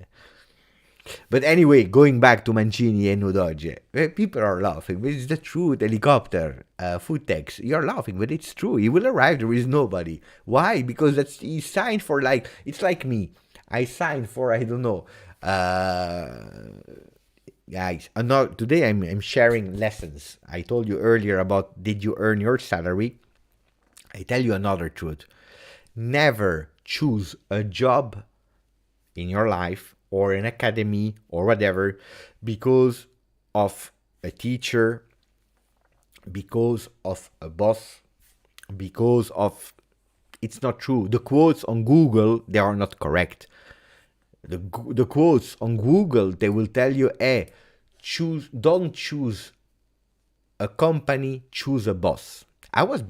But anyway, going back to Mancini and Udogie, people are laughing, but it's the truth. Helicopter, Footex, you're laughing, but it's true. He will arrive, there is nobody. Why? Because he signed for it's like me. I signed for, I don't know. Guys, today I'm sharing lessons. I told you earlier about did you earn your salary? I tell you another truth. Never choose a job in your life or an academy or whatever because of a teacher, because of a boss, because of... It's not true. The quotes on Google, they are not correct. The quotes on Google, they will tell you, hey, don't choose a company, choose a boss. I was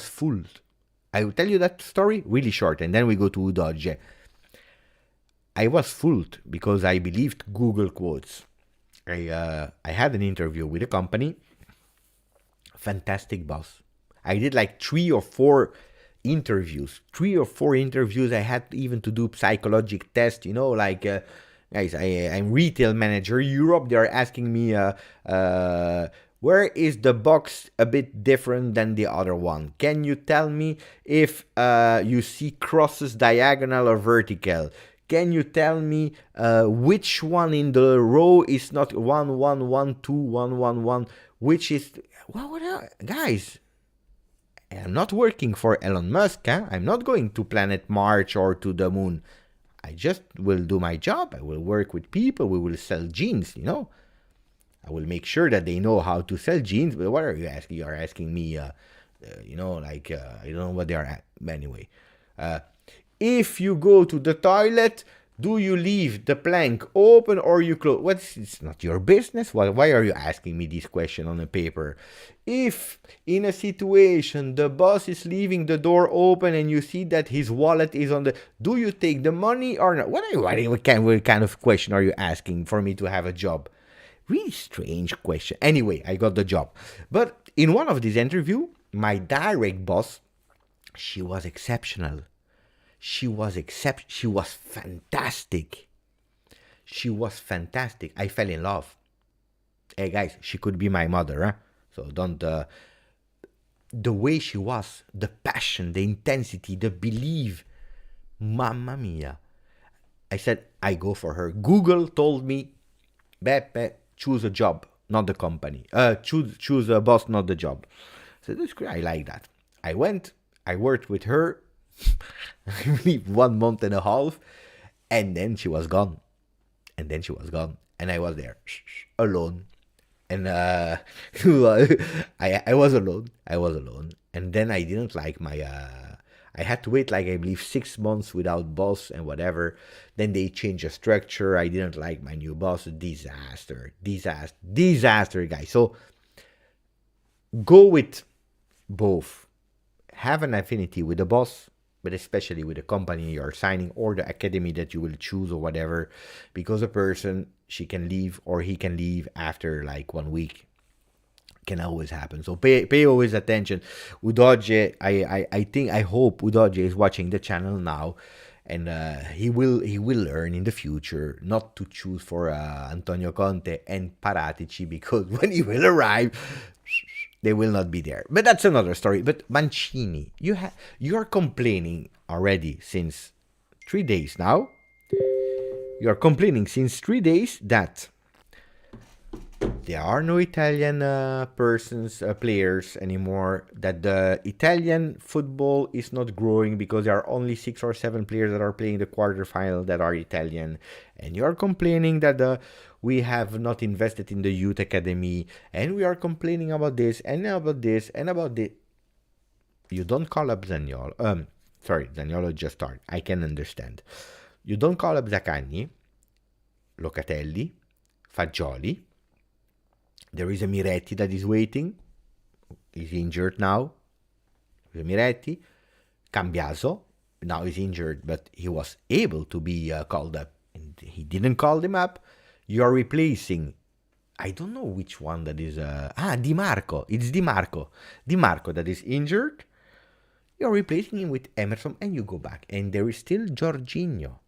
fooled. I will tell you that story really short, and then we go to Udoge. I was fooled because I believed Google quotes. I had an interview with a company, fantastic boss. I did like 3 or 4 interviews. I had even to do psychological test, like... guys, I'm retail manager Europe. They're asking me, where is the box a bit different than the other one? Can you tell me if you see crosses diagonal or vertical? Can you tell me which one in the row is not 1, 1, 1, 2, 1, 1, 1? Which is... guys, I'm not working for Elon Musk. I'm not going to planet Mars or to the moon. I just will do my job. I will work with people. We will sell jeans, I will make sure that they know how to sell jeans. But what are you asking? You are asking me, I don't know what they are at. Anyway, if you go to the toilet, do you leave the plank open or you close? It's not your business. Why are you asking me this question on a paper? If in a situation the boss is leaving the door open and you see that his wallet is on do you take the money or not? What kind of question are you asking for me to have a job? Really strange question. Anyway, I got the job. But in one of these interviews, my direct boss, she was exceptional. She was fantastic. I fell in love. Hey guys, she could be my mother, huh? So don't... the way she was, the passion, the intensity, the belief. Mamma mia. I said, I go for her. Google told me, Beppe, choose a job, not the company. Choose a boss, not the job. So that's great. I like that. I went, I worked with her, I believe 1 month and a half, and then she was gone. And I was there, alone. And I was alone. And then I didn't like my... I had to wait, I believe, 6 months without boss and whatever. Then they changed the structure. I didn't like my new boss. Disaster, guys. So go with both. Have an affinity with the boss, but especially with the company you're signing or the academy that you will choose or whatever. Because a person, she can leave or he can leave after 1 week. Can always happen. So pay always attention. Udoge, I hope Udoge is watching the channel now, and he will learn in the future not to choose for Antonio Conte and Paratici, because when he will arrive, they will not be there. But that's another story. But Mancini, you are complaining already since 3 days now. You are complaining since 3 days that there are no Italian players anymore, that the Italian football is not growing because there are only 6 or 7 players that are playing the quarterfinal that are Italian. And you are complaining that we have not invested in the youth academy, and we are complaining about this and about this and about this. You don't call up Zaniolo. Zaniolo just started. I can understand. You don't call up Zaccagni, Locatelli, Fagioli. There is a Miretti that is waiting. He's injured now. There's a Miretti. Cambiaso. Now he's injured, but he was able to be called up. And he didn't call him up. You're replacing... I don't know which one that is... Di Marco. It's Di Marco. Di Marco that is injured. You're replacing him with Emerson and you go back. And there is still Jorginho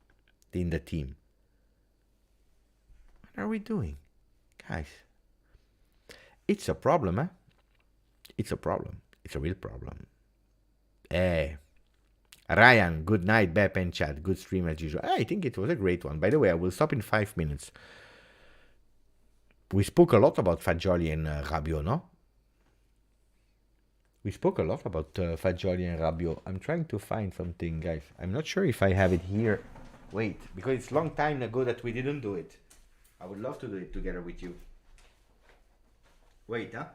in the team. What are we doing? Guys... It's a problem, eh? It's a problem. It's a real problem. Ryan, good night, Bep and chat. Good stream as usual. I think it was a great one. By the way, I will stop in 5 minutes. We spoke a lot about Fagioli and Rabiot, no? We spoke a lot about Fagioli and Rabiot. I'm trying to find something, guys. I'm not sure if I have it here. Wait, because it's a long time ago that we didn't do it. I would love to do it together with you. Wait, huh?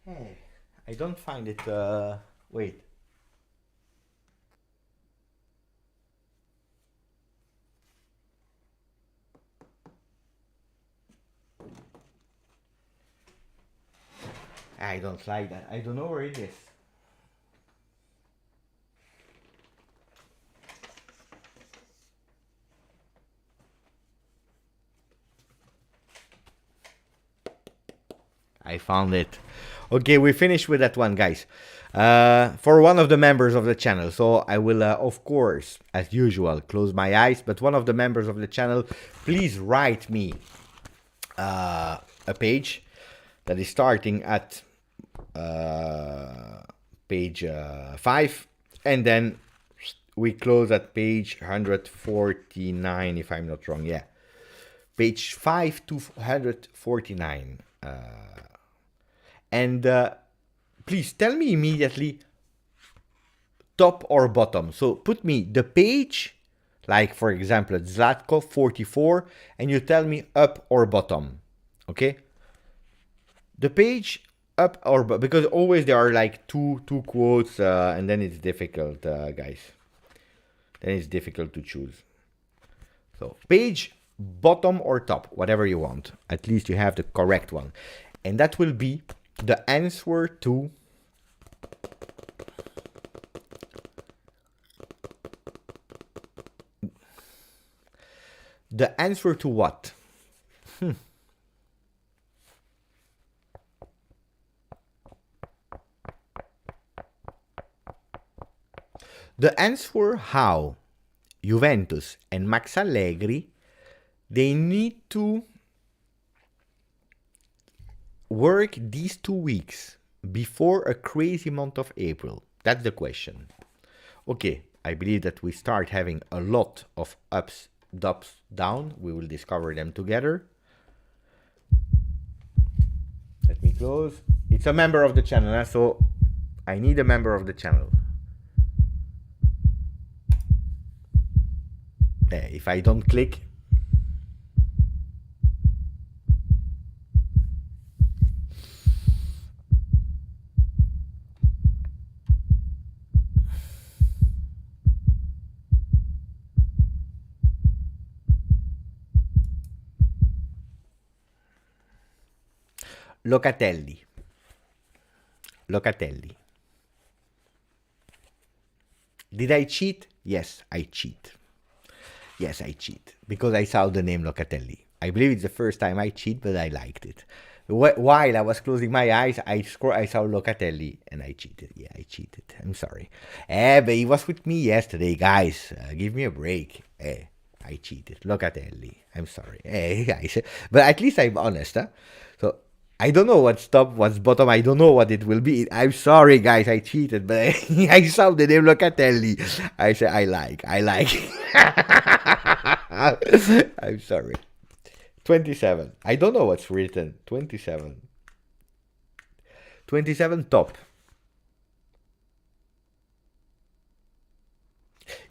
Hey, I don't find it. Wait. I don't like that. I don't know where it is. I found it. Okay, we finished with that one, guys. For one of the members of the channel. So I will, of course, as usual, close my eyes. But one of the members of the channel, please write me a page that is starting at page 5. And then we close at page 149, if I'm not wrong. Yeah. Page 5 to 149. And please tell me immediately top or bottom. So put me the page, like for example, Zlatko 44, and you tell me up or bottom. Okay? The page up or bottom, because always there are like two quotes, and then it's difficult, guys. Then it's difficult to choose. So page, bottom or top, whatever you want. At least you have the correct one. And that will be the answer to what? The answer how Juventus and Max Allegri, they need to work these 2 weeks before a crazy month of April. That's the question. Okay, I believe that we start having a lot of ups, down. We will discover them together. Let me close. It's a member of the channel, so I need a member of the channel. If I don't click, Locatelli. Did I cheat? Yes, I cheat. Yes, I cheat. Because I saw the name Locatelli. I believe it's the first time I cheat, but I liked it. While I was closing my eyes, I saw Locatelli, and I cheated. Yeah, I cheated. I'm sorry. But he was with me yesterday, guys. Give me a break. I cheated. Locatelli. I'm sorry. Guys. But at least I'm honest, huh? So, I don't know what's top, what's bottom. I don't know what it will be. I'm sorry, guys. I cheated, but I saw the name Locatelli. I said, I like. I'm sorry. 27. I don't know what's written. 27. 27 top.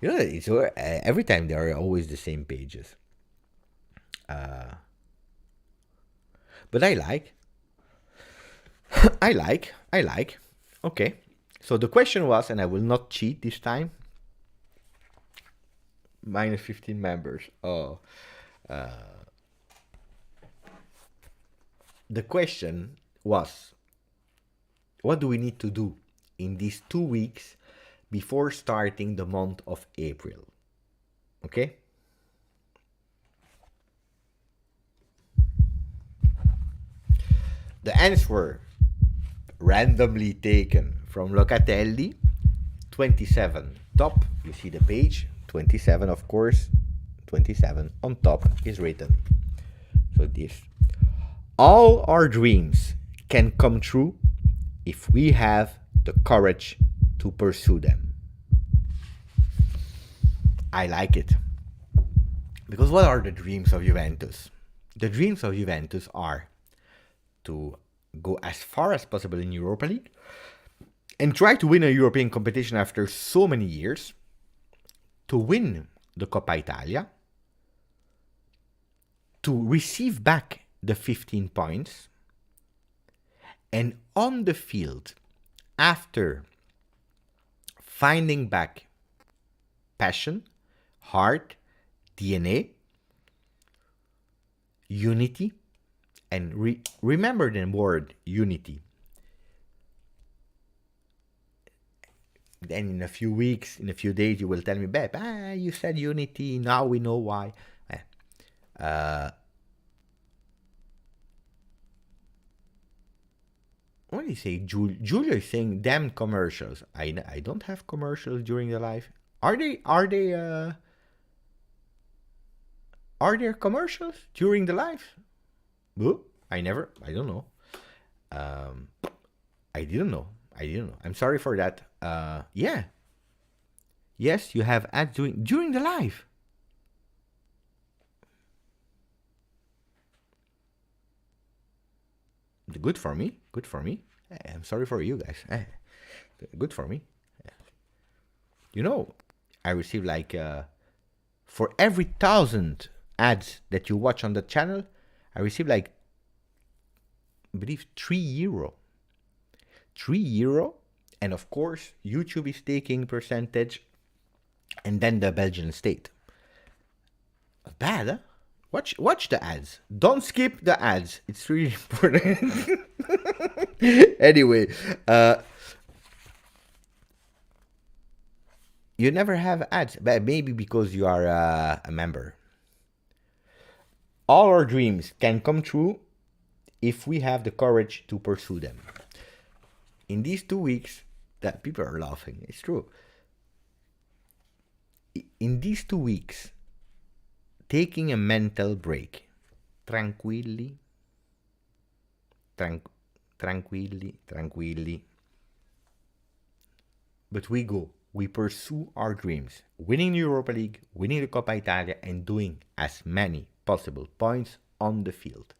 You know, it's every time there are always the same pages. But I like. I like. Okay. So the question was, and I will not cheat this time. Minus 15 members. Oh. The question was, what do we need to do in these 2 weeks before starting the month of April? Okay? The answer randomly taken from Locatelli, 27 top. You see the page, 27, of course. 27 on top is written. So this. All our dreams can come true if we have the courage to pursue them. I like it. Because what are the dreams of Juventus? The dreams of Juventus are to go as far as possible in Europa League and try to win a European competition after so many years, to win the Coppa Italia, to receive back the 15 points, and on the field, after finding back passion, heart, DNA, unity, and remember the word unity. Then in a few weeks, in a few days, you will tell me, Beb, you said unity, now we know why. What do you say? Giulio is saying, damn commercials. I don't have commercials during the live. Are there commercials during the live? Well, I don't know. I didn't know. I'm sorry for that. Yeah. Yes, you have ads during the live. Good for me. I'm sorry for you guys. Good for me. You know, I receive like, for every 1,000 ads that you watch on the channel, I receive like, I believe, €3. €3. And of course, YouTube is taking percentage, and then the Belgian state. Bad, huh? Watch the ads. Don't skip the ads. It's really important. Anyway, you never have ads, but maybe because you are a member. All our dreams can come true if we have the courage to pursue them. In these 2 weeks, that people are laughing. It's true. In these 2 weeks, taking a mental break, tranquilli, but we pursue our dreams, winning the Europa League, winning the Coppa Italia, and doing as many possible points on the field.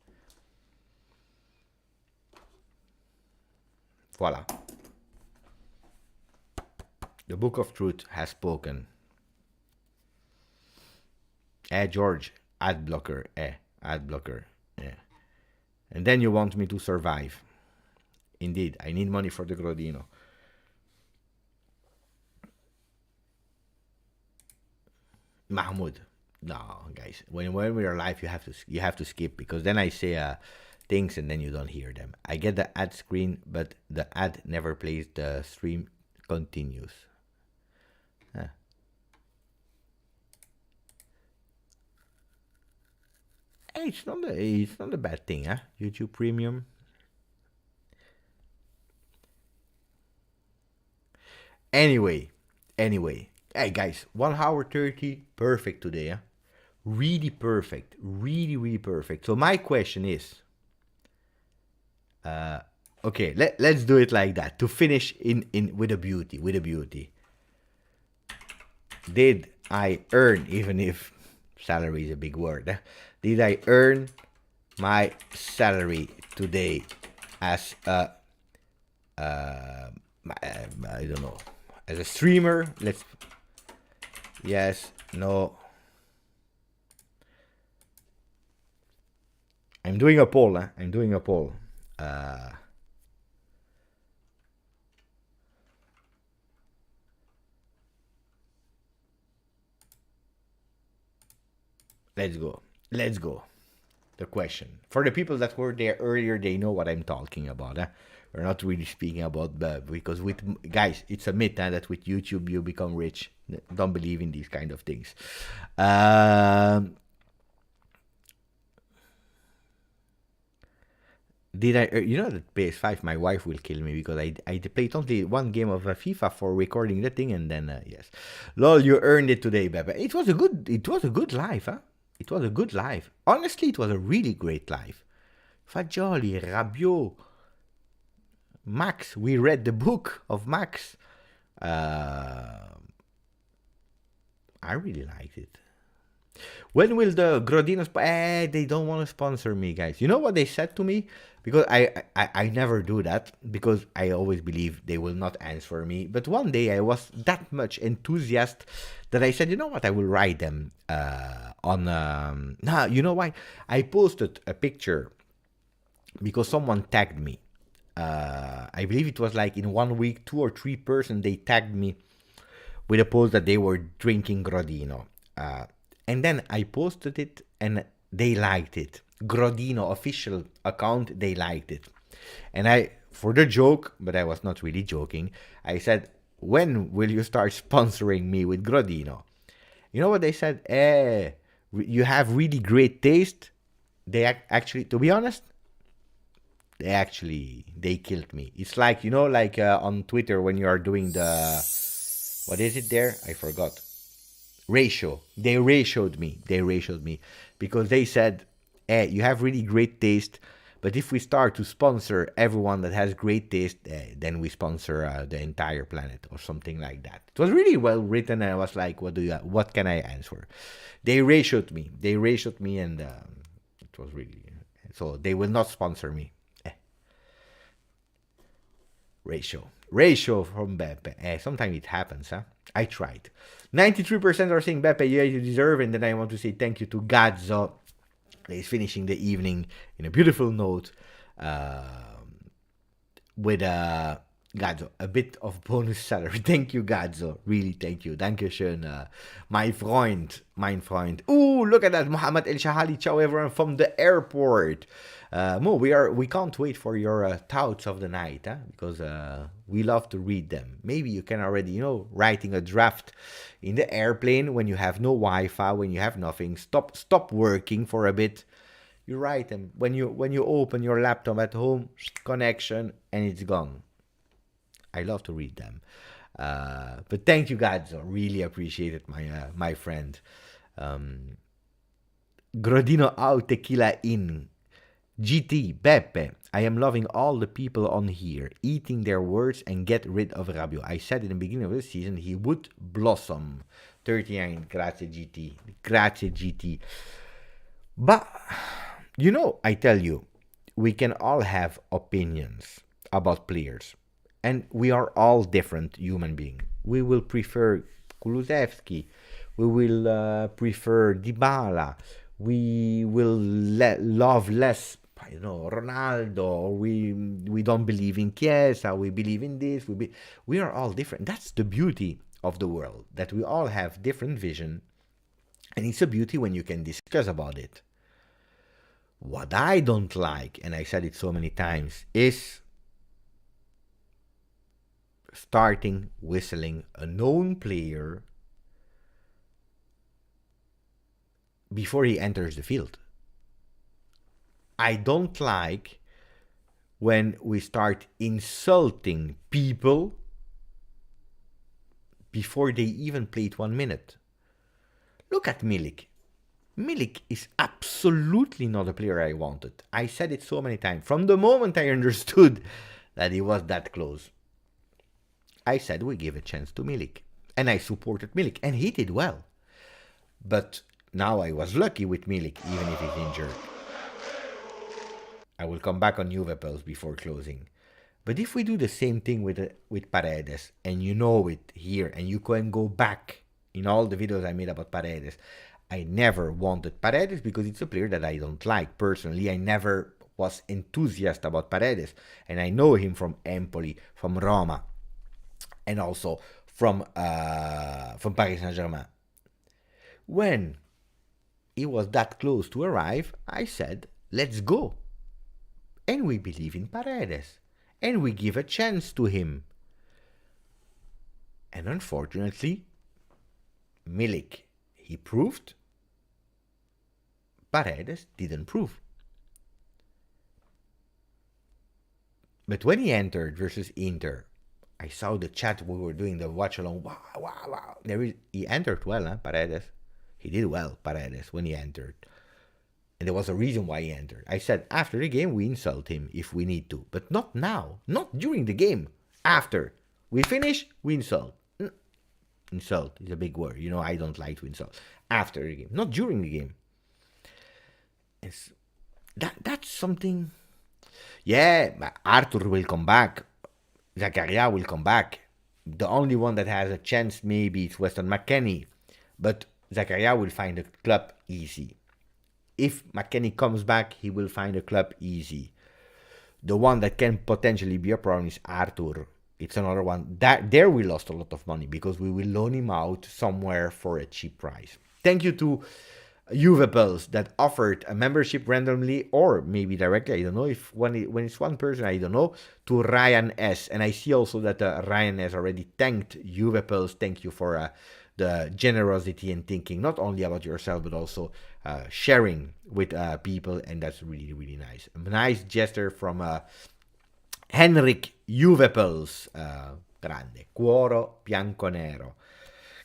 Voila. The Book of Truth has spoken. George, ad blocker. And then you want me to survive. Indeed, I need money for the Grodino. Mahmoud. No, guys. When we are live, you have to skip, because then I say things and then you don't hear them. I get the ad screen, but the ad never plays. The stream continues. Hey, it's not a bad thing, huh? YouTube Premium. Anyway. Hey guys, 1 hour 30, perfect today, huh? Really perfect. Really perfect. So my question is, okay, let's do it like that to finish with a beauty. Did I earn, even if salary is a big word, eh? Did I earn my salary today as I don't know, as a streamer? Yes, no. I'm doing a poll, huh? Let's go. The question. For the people that were there earlier, they know what I'm talking about. We're not really speaking about because guys, it's a myth that with YouTube you become rich. Don't believe in these kind of things. Did I? You know that PS5, my wife will kill me because I played only one game of FIFA for recording the thing, and then yes, lol, you earned it today, Bebe. It was a good life, huh? It was a good life. Honestly, it was a really great life. Fagioli, Rabiot, Max. We read the book of Max. I really liked it. When will the Grodino... they don't want to sponsor me, guys. You know what they said to me? Because I never do that, because I always believe they will not answer me. But one day I was that much enthusiastic that I said, you know what, I will write them on... you know why? I posted a picture because someone tagged me. I believe it was like in 1 week, 2 or 3 persons, they tagged me with a post that they were drinking Grodino. And then I posted it and they liked it. Grodino official account, they liked it. And I, for the joke, but I was not really joking, I said, when will you start sponsoring me with Grodino? You know what they said? You have really great taste. They actually, to be honest, they killed me. It's like, you know, like on Twitter when you are doing the, what is it there? I forgot. Ratio. They ratioed me because they said, you have really great taste, but if we start to sponsor everyone that has great taste, then we sponsor the entire planet or something like that. It was really well written, and I was like, what can I answer? They ratioed me, and it was really, so they will not sponsor me. Ratio from Beppe. Sometimes it happens, huh? I tried. 93% are saying, Beppe, you deserve, and then I want to say thank you to Gazzo. He's finishing the evening in a beautiful note with Gazzo, a bit of bonus salary. Thank you, Gazzo. Really, thank you. Dankeschön, my Freund. Ooh, look at that. Mohammed El Shahali. Ciao, everyone from the airport. Mo, we can't wait for your thoughts of the night, huh? Because we love to read them. Maybe you can already, writing a draft in the airplane when you have no Wi-Fi, when you have nothing. Stop working for a bit. You write them when you open your laptop at home, connection, and it's gone. I love to read them. But thank you, Gazzo. Really appreciate it, my friend. Grodino out, tequila in. GT, Beppe, I am loving all the people on here, eating their words and get rid of Rabiot. I said in the beginning of the season he would blossom. 39, grazie GT. Grazie GT. But, I tell you, we can all have opinions about players. And we are all different human beings. We will prefer Kulusevski. We will prefer Dybala. We will love less, Ronaldo. We don't believe in Chiesa. We believe in this. We are all different. That's the beauty of the world, that we all have different vision. And it's a beauty when you can discuss about it. What I don't like, and I said it so many times, is starting whistling a known player before he enters the field. I don't like when we start insulting people before they even played 1 minute. Look at Milik. Milik is absolutely not a player I wanted. I said it so many times. From the moment I understood that he was that close, I said we give a chance to Milik. And I supported Milik. And he did well. But now I was lucky with Milik, even if he's injured. I will come back on Juve Pulse before closing. But if we do the same thing with Paredes, and you know it here, and you can go back in all the videos I made about Paredes, I never wanted Paredes because it's a player that I don't like. Personally, I never was enthusiastic about Paredes. And I know him from Empoli, from Roma, and also from Paris Saint-Germain. When he was that close to arrive, I said, let's go. And we believe in Paredes. And we give a chance to him. And unfortunately, Milik, he proved. Paredes didn't prove. But when he entered versus Inter, I saw the chat we were doing the watch along. Wow, wow, wow. He entered well, huh, Paredes. He did well, Paredes, when he entered. And there was a reason why he entered. I said, after the game, we insult him if we need to. But not now. Not during the game. After. We finish, we insult. Insult is a big word. You know, I don't like to insult. After the game. Not during the game. That's something... Yeah, Arthur will come back. Zakaria will come back. The only one that has a chance maybe is Weston McKennie. But Zakaria will find a club easy. If McKennie comes back, he will find a club easy. The one that can potentially be a problem is Arthur. It's another one. There we lost a lot of money because we will loan him out somewhere for a cheap price. Thank you to Juve that offered a membership randomly or maybe directly. I don't know if when it's one person, I don't know, to Ryan S. And I see also that Ryan has already thanked Juve. Thank you for the generosity and thinking not only about yourself but also sharing with people, and that's really, really nice. A nice gesture from Henrik Juvepels. Grande. Cuoro bianconero.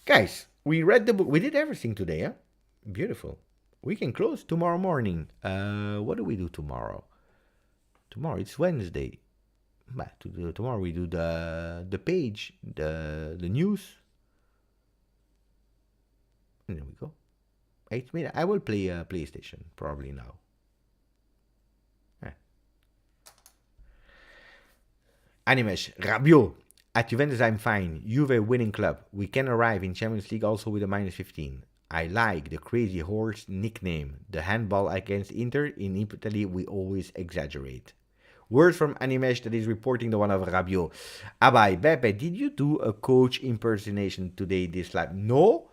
Guys, we read the book. We did everything today, huh? Beautiful. We can close tomorrow morning. What do we do tomorrow? Tomorrow, it's Wednesday. But tomorrow we do the page, the news. And there we go. 8 minutes. I will play PlayStation probably now. Animesh, Rabiot. At Juventus, I'm fine. Juve winning club. We can arrive in Champions League also with a -15. I like the crazy horse nickname. The handball against Inter. In Italy, we always exaggerate. Words from Animesh that is reporting the one of Rabiot. Abai, Beppe, did you do a coach impersonation today this live? No.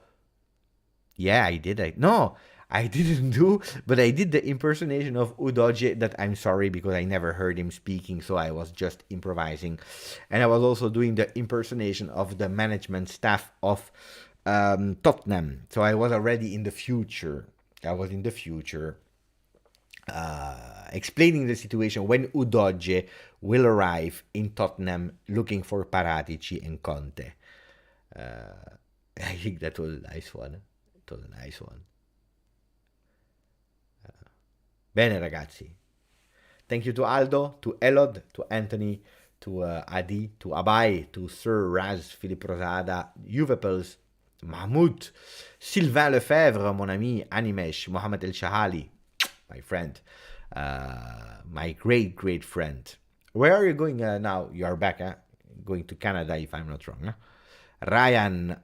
Yeah, I did. No, I didn't do, but I did the impersonation of Udogie that I'm sorry because I never heard him speaking, so I was just improvising. And I was also doing the impersonation of the management staff of Tottenham. So I was already in the future. Explaining the situation when Udogie will arrive in Tottenham looking for Paratici and Conte. I think that was a nice one. It was a nice one. Bene ragazzi. Thank you to Aldo, to Elod, to Anthony, to Adi, to Abai, to Sir Raz, Philippe Rosada, Juvepels, Mahmoud, Sylvain Lefebvre, mon ami, Animesh, Mohamed El Shahali, my friend, my great friend. Where are you going now? You are back, huh? Going to Canada, if I'm not wrong. Huh? Ryan,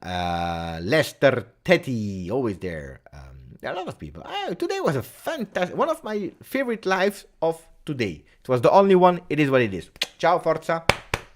Lester, Teddy, always there. A lot of people. Today was a fantastic, one of my favorite lives of today. It was the only one. It is what it is. Ciao, Forza.